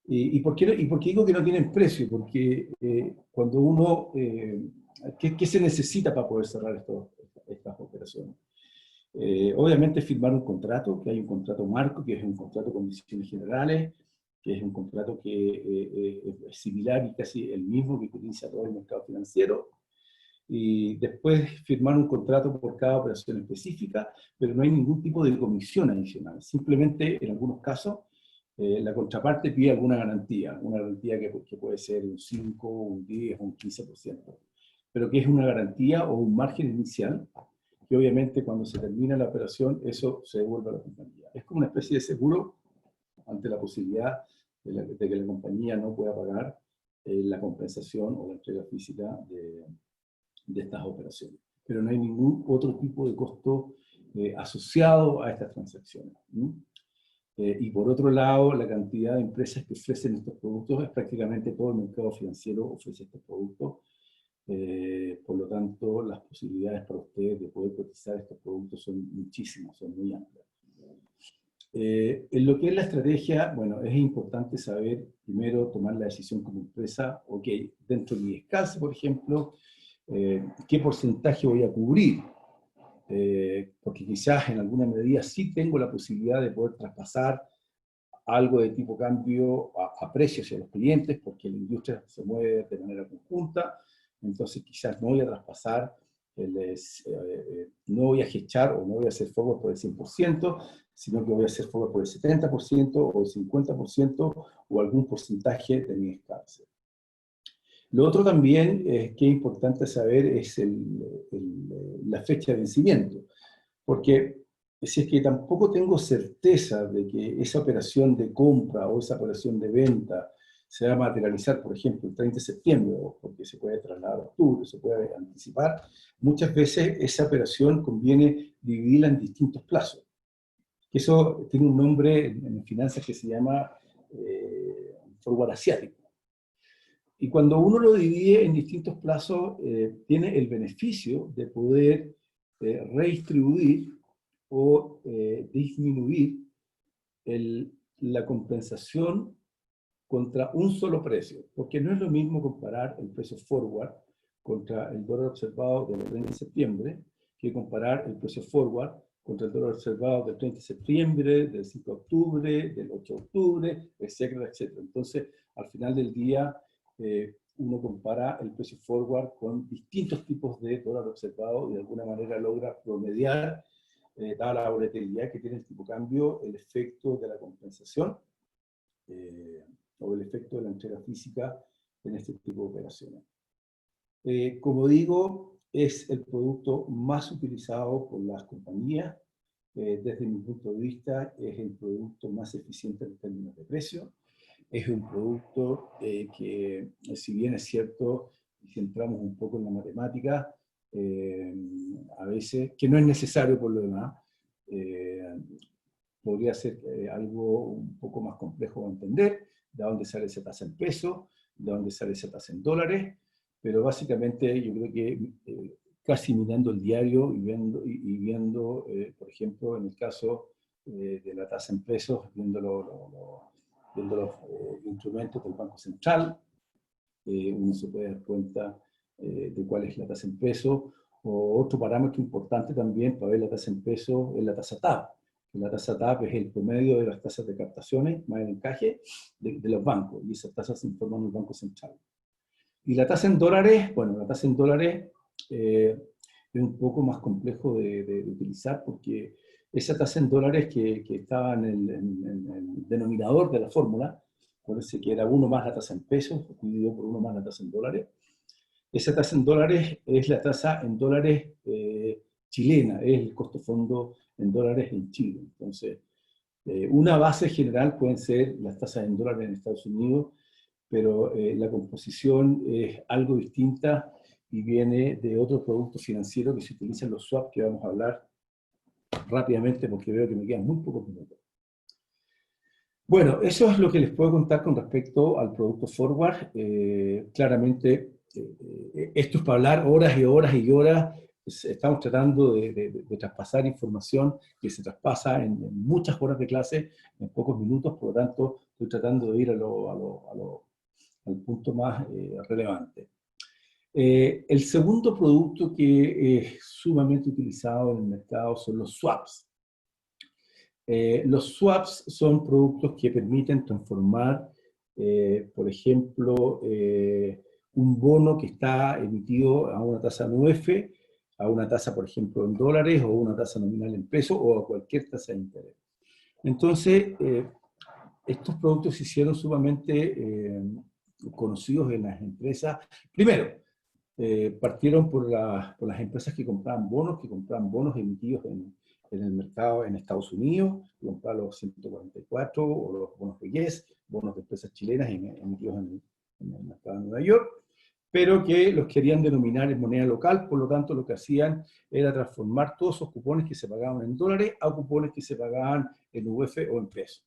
¿Y por qué digo que no tienen precio? Porque cuando uno... ¿qué se necesita para poder cerrar estas operaciones? Obviamente firmar un contrato, que hay un contrato marco, que es un contrato de condiciones generales, que es un contrato que es similar y casi el mismo que utiliza todo el mercado financiero, y después firmar un contrato por cada operación específica, pero no hay ningún tipo de comisión adicional. Simplemente, en algunos casos, la contraparte pide alguna garantía, una garantía que puede ser un 5, un 10, un 15%, pero que es una garantía o un margen inicial, que obviamente cuando se termina la operación, eso se devuelve a la compañía. Es como una especie de seguro ante la posibilidad de que la compañía no pueda pagar la compensación o la entrega física de estas operaciones. Pero no hay ningún otro tipo de costo asociado a estas transacciones. Y por otro lado, la cantidad de empresas que ofrecen estos productos es prácticamente todo el mercado financiero ofrece estos productos. Por lo tanto, las posibilidades para ustedes de poder cotizar estos productos son muchísimas, son muy amplias. En lo que es la estrategia, bueno, es importante saber, primero, tomar la decisión como empresa, ok, dentro de mi descanso, por ejemplo, ¿qué porcentaje voy a cubrir? Porque quizás en alguna medida sí tengo la posibilidad de poder traspasar algo de tipo cambio a precios a los clientes, porque la industria se mueve de manera conjunta, entonces quizás no voy a traspasar, no voy a hedgear o no voy a hacer forward por el 100%, sino que voy a hacer forward por el 70% o el 50% o algún porcentaje de mi descanso. Lo otro también que es importante saber es la fecha de vencimiento, porque si es que tampoco tengo certeza de que esa operación de compra o esa operación de venta se va a materializar, por ejemplo, el 30 de septiembre, porque se puede trasladar a octubre, se puede anticipar, muchas veces esa operación conviene dividirla en distintos plazos. Eso tiene un nombre en finanzas que se llama forward asiático. Y cuando uno lo divide en distintos plazos, tiene el beneficio de poder redistribuir o disminuir la compensación contra un solo precio, porque no es lo mismo comparar el precio forward contra el dólar observado del 30 de septiembre que comparar el precio forward contra el dólar observado del 30 de septiembre, del 5 de octubre, del 8 de octubre, etcétera, etcétera. Entonces, al final del día, uno compara el precio forward con distintos tipos de dólar observado y de alguna manera logra promediar, dada la volatilidad que tiene el tipo de cambio, el efecto de la compensación o el efecto de la entrega física en este tipo de operaciones. Como digo, es el producto más utilizado por las compañías. Desde mi punto de vista, es el producto más eficiente en términos de precio. Es un producto que, si bien es cierto, si entramos un poco en la matemática, a veces, que no es necesario por lo demás, podría ser algo un poco más complejo de entender, de dónde sale esa tasa en pesos, de dónde sale esa tasa en dólares, pero básicamente yo creo que casi mirando el diario y viendo por ejemplo, en el caso de la tasa en pesos, viendo los instrumentos del Banco Central, uno se puede dar cuenta de cuál es la tasa en pesos. O otro parámetro importante también para ver la tasa en pesos es la tasa TAP. La tasa TAP es el promedio de las tasas de captaciones más el encaje de los bancos, y esas tasas se informan en el Banco Central. Y la tasa en dólares, bueno, la tasa en dólares es un poco más complejo de utilizar, porque esa tasa en dólares que estaba en el denominador de la fórmula, parece que era 1 más la tasa en pesos, dividido por 1 más la tasa en dólares. Esa tasa en dólares es la tasa en dólares chilena, es el costo fondo en dólares en Chile. Entonces, una base general pueden ser las tasas en dólares en Estados Unidos, pero la composición es algo distinta y viene de otros productos financieros que se utilizan, los swaps, que vamos a hablar rápidamente porque veo que me quedan muy pocos minutos. Bueno, eso es lo que les puedo contar con respecto al producto forward. Claramente, esto es para hablar horas y horas y horas. Estamos tratando de traspasar información que se traspasa en muchas horas de clase, en pocos minutos, por lo tanto, estoy tratando de ir al punto más relevante. El segundo producto que es sumamente utilizado en el mercado son los swaps. Los swaps son productos que permiten transformar, por ejemplo, un bono que está emitido a una tasa UF, a una tasa, por ejemplo, en dólares, o una tasa nominal en pesos, o a cualquier tasa de interés. Entonces, estos productos se hicieron sumamente conocidos en las empresas. Primero, partieron por las empresas que compraban bonos emitidos en el mercado en Estados Unidos, compraban los 144 o los bonos de Yes, bonos de empresas chilenas emitidos en el mercado de Nueva York, pero que los querían denominar en moneda local, por lo tanto lo que hacían era transformar todos esos cupones que se pagaban en dólares a cupones que se pagaban en UF o en pesos.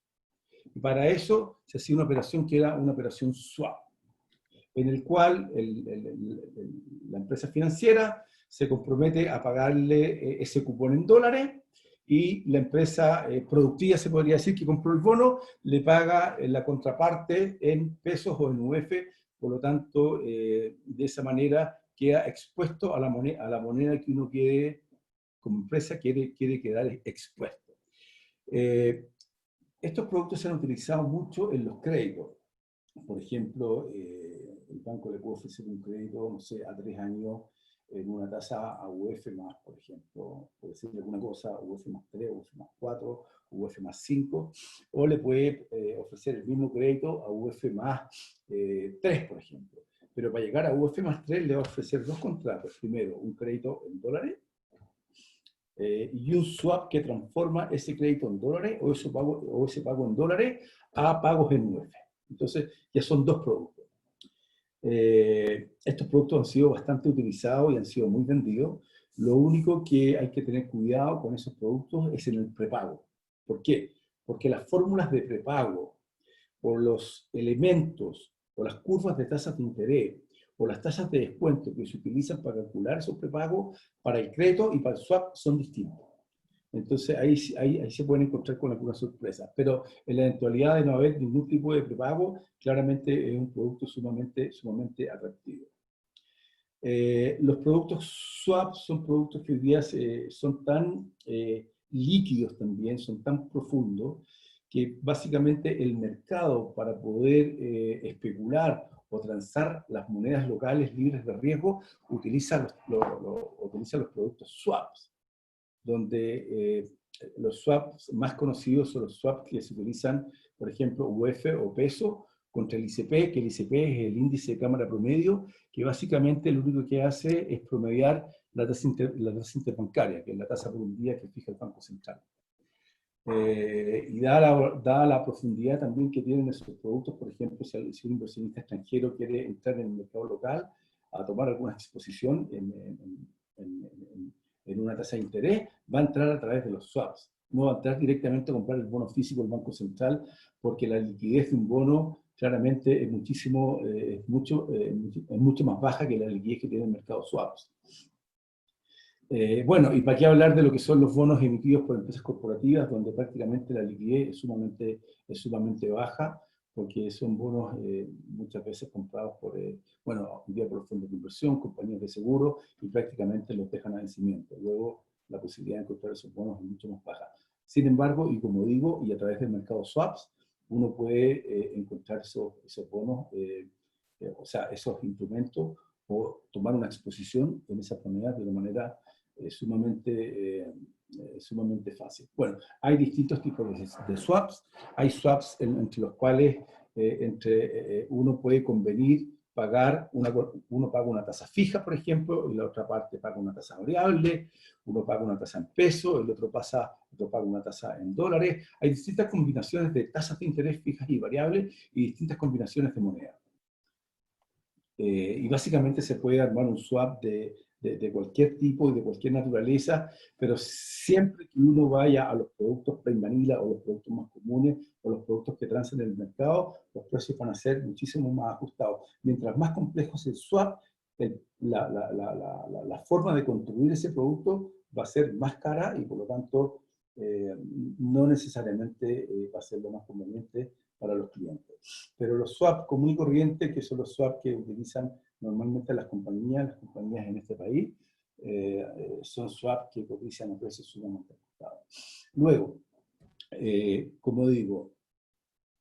Y para eso se hacía una operación que era una operación swap, en el cual la empresa financiera se compromete a pagarle ese cupón en dólares, y la empresa productiva, se podría decir, que compró el bono, le paga la contraparte en pesos o en UF, por lo tanto, de esa manera queda expuesto a la moneda que uno quiere, como empresa, quiere quedar expuesto. Estos productos se han utilizado mucho en los créditos. Por ejemplo, el banco le puede ofrecer un crédito, no sé, a 3 años en una tasa a UF más, por ejemplo, puede ser alguna cosa, UF más 3, UF más 4, UF más 5, o le puede ofrecer el mismo crédito a UF más 3, por ejemplo. Pero para llegar a UF más 3 le va a ofrecer dos contratos. Primero, un crédito en dólares, y un swap que transforma ese crédito en dólares o ese pago en dólares a pagos en UF. Entonces, ya son dos productos. Estos productos han sido bastante utilizados y han sido muy vendidos. Lo único que hay que tener cuidado con esos productos es en el prepago. ¿Por qué? Porque las fórmulas de prepago, por los elementos o las curvas de tasas de interés, o las tasas de descuento que se utilizan para calcular esos prepagos, para el crédito y para el swap, son distintos. Entonces ahí se pueden encontrar con algunas sorpresas. Pero en la eventualidad de no haber ningún tipo de prepago, claramente es un producto sumamente atractivo. Los productos swap son productos que hoy día son tan líquidos también, son tan profundos, que básicamente el mercado, para poder especular o transar las monedas locales libres de riesgo, utiliza los productos swaps, donde los swaps más conocidos son los swaps que se utilizan, por ejemplo, UF o peso contra el ICP, que el ICP es el índice de cámara promedio, que básicamente lo único que hace es promediar la tasa interbancaria, que es la tasa por un día que fija el Banco Central. Y dada la profundidad también que tienen esos productos, por ejemplo, si un inversionista extranjero quiere entrar en el mercado local a tomar alguna exposición en una tasa de interés, va a entrar a través de los swaps. No va a entrar directamente a comprar el bono físico del Banco Central, porque la liquidez de un bono claramente es mucho más baja que la liquidez que tiene el mercado swaps. Bueno, y para qué hablar de lo que son los bonos emitidos por empresas corporativas, donde prácticamente la liquidez es sumamente baja, porque son bonos muchas veces comprados por, bueno, un día por los fondos de inversión, compañías de seguro, y prácticamente los dejan a vencimiento. Luego, la posibilidad de encontrar esos bonos es mucho más baja. Sin embargo, y como digo, y a través del mercado swaps, uno puede encontrar esos bonos, o sea, esos instrumentos, o tomar una exposición en esas monedas de una manera sumamente fácil. Bueno, hay distintos tipos de swaps. Hay swaps entre los cuales uno puede convenir pagar, uno paga una tasa fija, por ejemplo, y la otra parte paga una tasa variable, uno paga una tasa en pesos, el otro paga una tasa en dólares. Hay distintas combinaciones de tasas de interés fijas y variables, y distintas combinaciones de moneda. Y básicamente se puede armar un swap de cualquier tipo y de cualquier naturaleza, pero siempre que uno vaya a los productos plain vanilla o los productos más comunes o los productos que transan en el mercado, los precios van a ser muchísimo más ajustados. Mientras más complejo es el swap, la forma de construir ese producto va a ser más cara, y por lo tanto no necesariamente va a ser lo más conveniente para los clientes. Pero los swaps común y corriente, que son los swaps que utilizan normalmente las compañías en este país, son swaps que cotizan a precios sumamente ajustados. Luego, Como digo,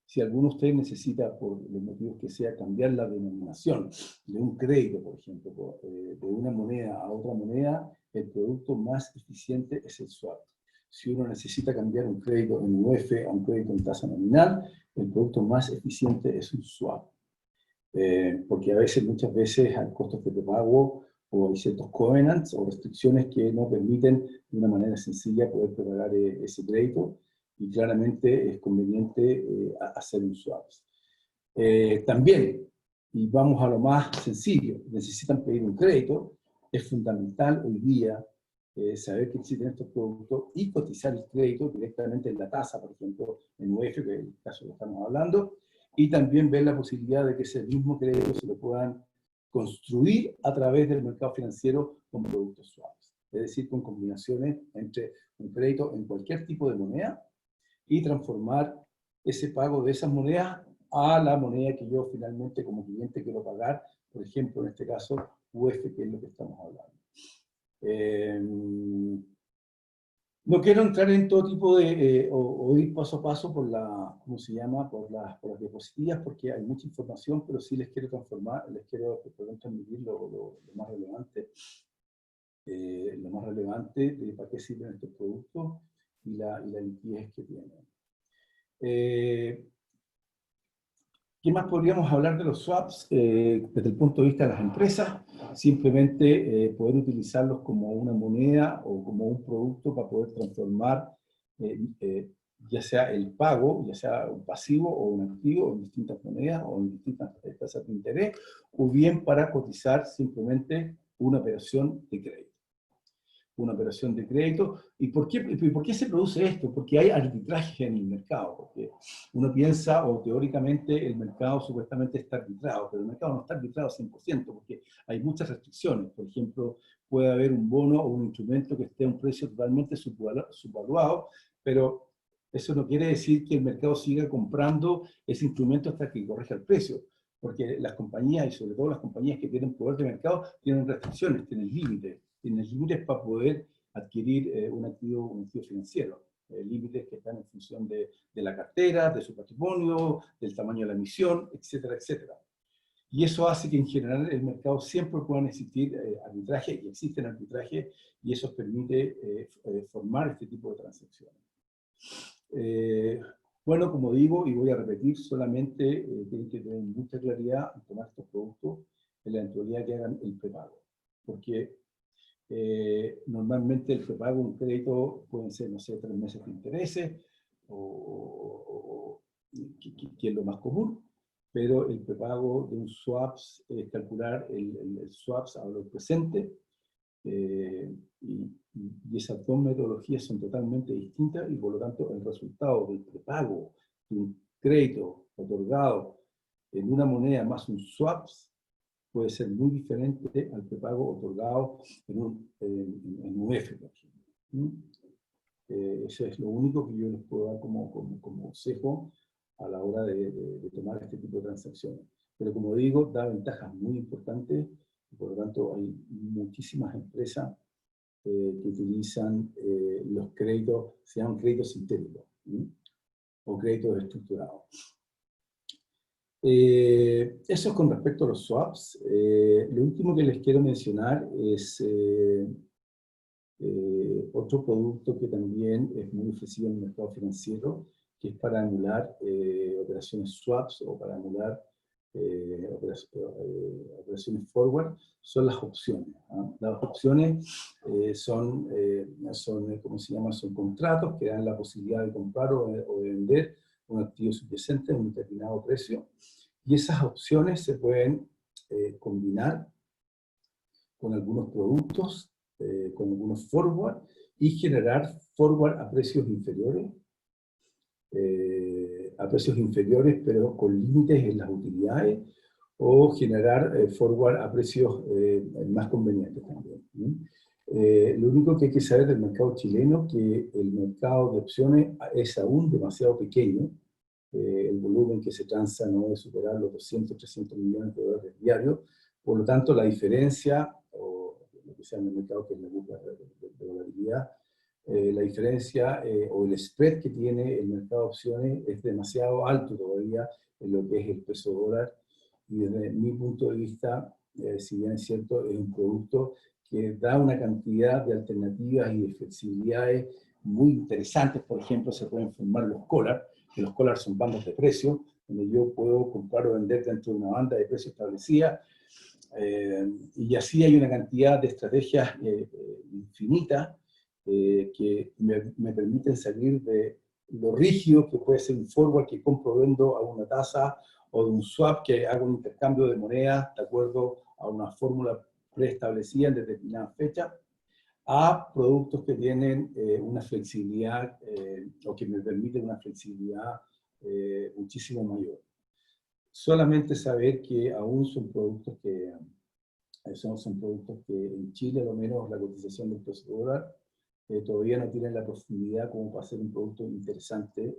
si alguno de ustedes necesita, por los motivos que sea, cambiar la denominación de un crédito, por ejemplo, de una moneda a otra moneda, el producto más eficiente es el swap. Si uno necesita cambiar un crédito en UF a un crédito en tasa nominal, el producto más eficiente es un swap. Porque a veces, muchas veces, hay costos de prepago o hay ciertos covenants o restricciones que no permiten de una manera sencilla poder prepagar ese crédito, y claramente es conveniente hacer un swap. También, y vamos a lo más sencillo, necesitan pedir un crédito, es fundamental hoy día saber que existen estos productos y cotizar el crédito directamente en la tasa, por ejemplo, en UF, que es el caso que estamos hablando, y también ver la posibilidad de que ese mismo crédito se lo puedan construir a través del mercado financiero con productos swaps, es decir, con combinaciones entre un crédito en cualquier tipo de moneda y transformar ese pago de esas monedas a la moneda que yo finalmente como cliente quiero pagar, por ejemplo, en este caso, UF, que es lo que estamos hablando. No quiero entrar en todo tipo de, o ir paso a paso por la, ¿cómo se llama? Por las diapositivas, porque hay mucha información, pero sí les quiero transmitir lo más relevante. Lo más relevante de para qué sirven estos productos y la liquidez que tienen. ¿Qué más podríamos hablar de los swaps desde el punto de vista de las empresas? Simplemente poder utilizarlos como una moneda o como un producto para poder transformar ya sea el pago, ya sea un pasivo o un activo en distintas monedas o en distintas tasas de interés, o bien para cotizar simplemente una operación de crédito. Una operación de crédito. ¿Y por qué se produce esto? Porque hay arbitraje en el mercado. Porque uno piensa, o teóricamente el mercado supuestamente está arbitrado, pero el mercado no está arbitrado 100%, porque hay muchas restricciones. Por ejemplo, puede haber un bono o un instrumento que esté a un precio totalmente subvaluado, pero eso no quiere decir que el mercado siga comprando ese instrumento hasta que corrija el precio. Porque las compañías, y sobre todo las compañías que tienen poder de mercado, tienen restricciones, tienen límites para poder adquirir un activo financiero. Límites que están en función de la cartera, de su patrimonio, del tamaño de la emisión, etcétera, etcétera. Y eso hace que en general el mercado siempre puedan existir arbitraje, y existen arbitrajes, y eso permite formar este tipo de transacciones. Bueno, como digo, y voy a repetir, solamente tienen que tener mucha claridad en tomar estos productos en la eventualidad que hagan el prepago. Porque normalmente el prepago de un crédito pueden ser, no sé, 3 meses de intereses, que es lo más común, pero el prepago de un swaps es calcular el swaps a valor presente, y esas dos metodologías son totalmente distintas, y por lo tanto el resultado del prepago de un crédito otorgado en una moneda más un swaps puede ser muy diferente al prepago otorgado en UF, por ejemplo. Eso es lo único que yo les puedo dar como consejo a la hora de tomar este tipo de transacciones. Pero como digo, da ventajas muy importantes, y por lo tanto hay muchísimas empresas que utilizan los créditos, se llaman créditos sintéticos, o créditos estructurados. Eso es con respecto a los swaps. Lo último que les quiero mencionar es otro producto que también es muy ofrecido en el mercado financiero, que es para anular operaciones swaps o para anular operaciones forward, son las opciones. Las opciones son ¿cómo se llama? Son contratos que dan la posibilidad de comprar o de vender un activo subyacente a un determinado precio, y esas opciones se pueden combinar con algunos productos, con algunos forward, y generar forward a precios inferiores, pero con límites en las utilidades, o generar forward a precios más convenientes también. Lo único que hay que saber del mercado chileno es que el mercado de opciones es aún demasiado pequeño. El volumen que se transa no debe superar los 200, 300 millones de dólares diarios. Por lo tanto, la diferencia, o lo que se llama en el mercado, que es la burbuja de volatilidad, la diferencia o el spread que tiene el mercado de opciones es demasiado alto todavía en lo que es el peso dólar, y desde mi punto de vista, si bien es cierto, es un producto que da una cantidad de alternativas y de flexibilidades muy interesantes. Por ejemplo, se pueden formar los collars, que los collars son bandas de precio, donde yo puedo comprar o vender dentro de una banda de precio establecida, y así hay una cantidad de estrategias infinitas que me permiten salir de lo rígido que puede ser un forward que compro o vendo a una tasa, o de un swap que hago un intercambio de monedas de acuerdo a una fórmula preestablecida en determinada fecha, a productos que tienen una flexibilidad o que me permiten una flexibilidad muchísimo mayor. Solamente saber que aún son productos que son productos que en Chile, a lo menos, la cotización del peso dólar todavía no tienen la profundidad como para ser un producto interesante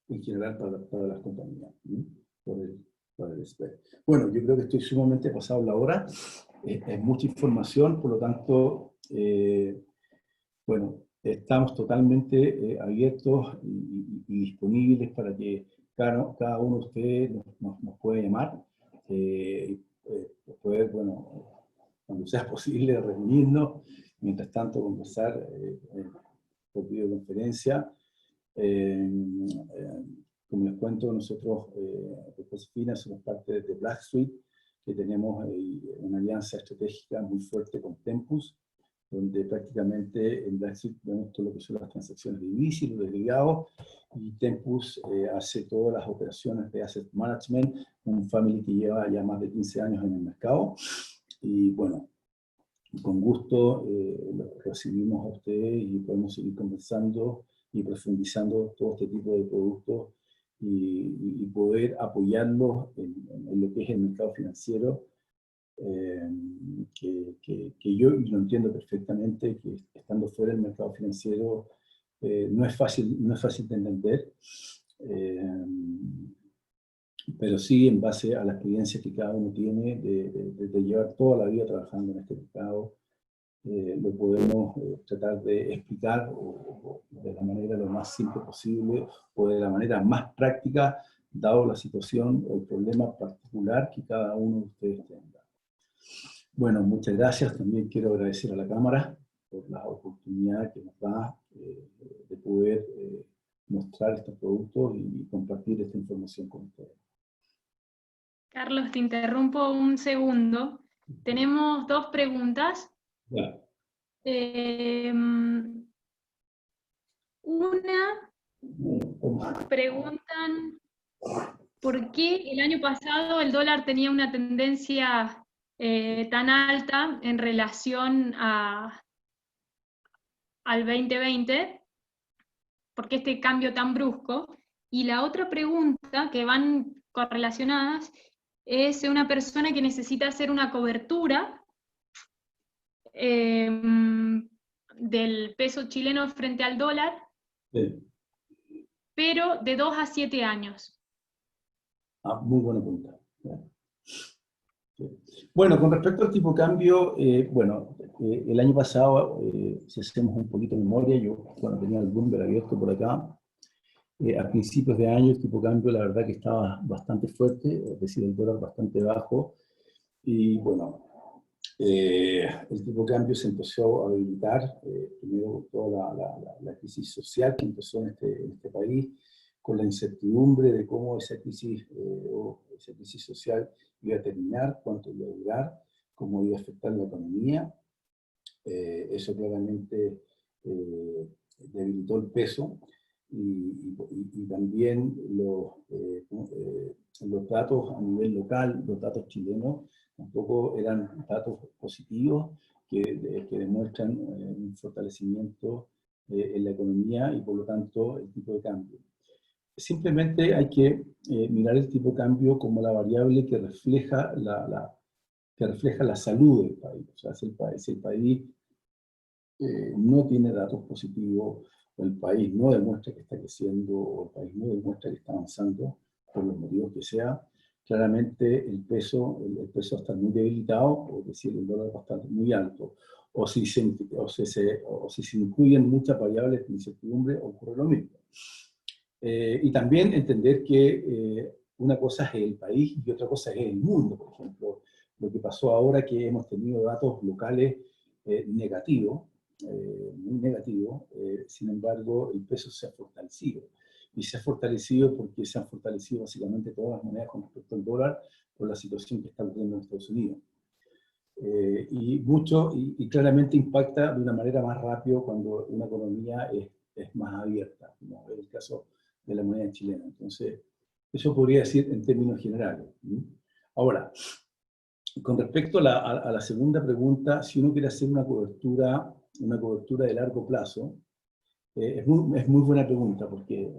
en general para las compañías, ¿sí? por el spread. Bueno, yo creo que estoy sumamente pasado la hora, es mucha información, por lo tanto, bueno, estamos totalmente abiertos y disponibles para que cada uno de ustedes nos pueda llamar, poder, bueno, cuando sea posible, reunirnos, mientras tanto conversar por videoconferencia. Como les cuento, nosotros de Josefina somos parte de Black Suite, que tenemos una alianza estratégica muy fuerte con Tempus, donde prácticamente en Black Suite vemos todo lo que son las transacciones de divisa y los derivados, y Tempus hace todas las operaciones de asset management, un family que lleva ya más de 15 años en el mercado, y bueno, con gusto los recibimos a ustedes y podemos seguir conversando y profundizando todo este tipo de productos y poder apoyarlos en lo que es el mercado financiero, que yo lo entiendo perfectamente, que estando fuera del mercado financiero no es fácil de entender, pero sí en base a la experiencia que cada uno tiene de llevar toda la vida trabajando en este mercado, lo podemos tratar de explicar de la manera lo más simple posible o de la manera más práctica, dado la situación o el problema particular que cada uno de ustedes tenga. Bueno, muchas gracias. También quiero agradecer a la Cámara por la oportunidad que nos da de poder mostrar estos productos y compartir esta información con ustedes. Carlos, te interrumpo un segundo. Tenemos dos preguntas. Ya. Una, preguntan por qué el año pasado el dólar tenía una tendencia tan alta en relación al 2020, por qué este cambio tan brusco. Y la otra pregunta, que van correlacionadas, es una persona que necesita hacer una cobertura del peso chileno frente al dólar, Sí. pero de 2 a 7 años. Muy buena pregunta. Sí. Bueno, con respecto al tipo de cambio, bueno, el año pasado, si hacemos un poquito de memoria, yo cuando tenía el Bloomberg abierto por acá, a principios de año el tipo de cambio la verdad que estaba bastante fuerte, es decir, el dólar bastante bajo, y bueno, el tipo de cambio se empezó a debilitar, primero toda la crisis social que empezó en este país, con la incertidumbre de cómo esa crisis social iba a terminar, cuánto iba a durar, cómo iba a afectar la economía. Eso claramente debilitó el peso, y también los datos a nivel local, los datos chilenos, tampoco eran datos positivos que demuestran un fortalecimiento en la economía y por lo tanto el tipo de cambio. Simplemente hay que mirar el tipo de cambio como la variable que refleja la salud del país. O sea, si el país no tiene datos positivos, o el país no demuestra que está creciendo, o el país no demuestra que está avanzando, por los motivos que sea, claramente el peso está muy debilitado, es decir, el dólar va a estar muy alto. O si se incluyen muchas variables de incertidumbre, ocurre lo mismo. Y también entender que una cosa es el país y otra cosa es el mundo. Por ejemplo, lo que pasó ahora, que hemos tenido datos locales negativos, muy negativos, sin embargo el peso se ha fortalecido. Y se ha fortalecido porque se han fortalecido básicamente todas las monedas con respecto al dólar por la situación que está ocurriendo en Estados Unidos. Y claramente impacta de una manera más rápida cuando una economía es más abierta, como es el caso de la moneda chilena. Entonces, eso podría decir en términos generales. Ahora, con respecto a la segunda pregunta, si uno quiere hacer una cobertura de largo plazo, es muy buena pregunta, porque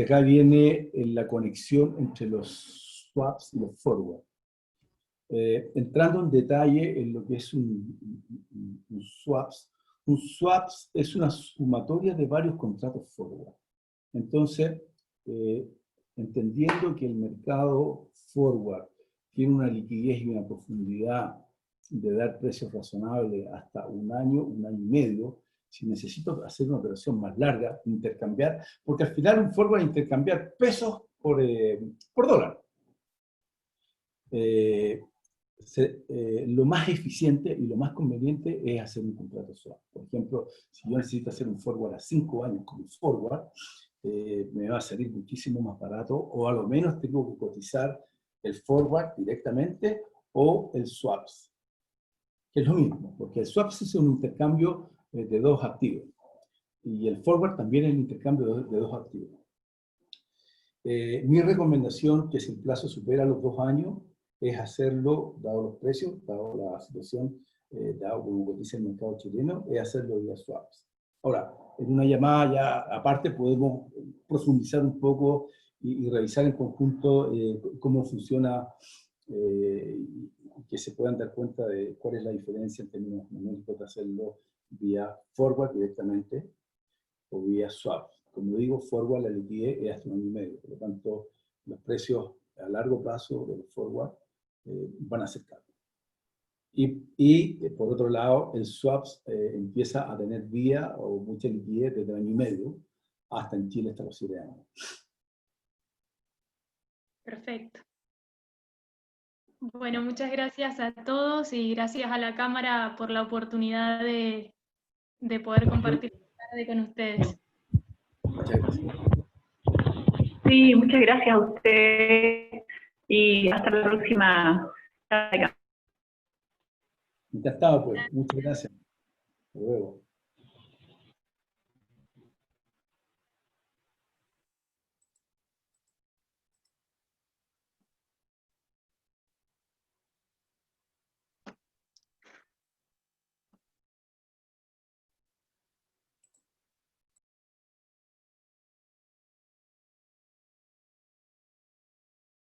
acá viene la conexión entre los swaps y los forward. Entrando en detalle en lo que es un swaps es una sumatoria de varios contratos forward. Entonces, entendiendo que el mercado forward tiene una liquidez y una profundidad de dar precios razonables hasta un año y medio, si necesito hacer una operación más larga, intercambiar, porque al final un forward es intercambiar pesos por dólar. Lo más eficiente y lo más conveniente es hacer un contrato swap. Por ejemplo, si yo necesito hacer un forward a 5 años como forward, me va a salir muchísimo más barato, o a lo menos tengo que cotizar el forward directamente o el swaps, que es lo mismo, porque el swaps es un intercambio de dos activos, y el forward también es el intercambio de dos activos. Mi recomendación, que si el plazo supera los 2 años, es hacerlo, dado los precios, dado la situación, dado como cotiza el mercado chileno, es hacerlo vía swaps. Ahora, en una llamada ya aparte podemos profundizar un poco y revisar en conjunto cómo funciona, que se puedan dar cuenta de cuál es la diferencia en términos numéricos de hacerlo vía forward directamente o vía swap. Como digo, forward la liquidez es hasta 1 año y medio, por lo tanto los precios a largo plazo de los forward van a ser caros. Y por otro lado, el swaps empieza a tener vía o mucha liquidez desde 1 año y medio hasta en Chile hasta los 7 años. Perfecto. Bueno, muchas gracias a todos y gracias a la Cámara por la oportunidad de poder compartir esta tarde con ustedes. Muchas gracias. Sí, muchas gracias a usted y hasta la próxima. Encantado, pues. Muchas gracias. Hasta luego.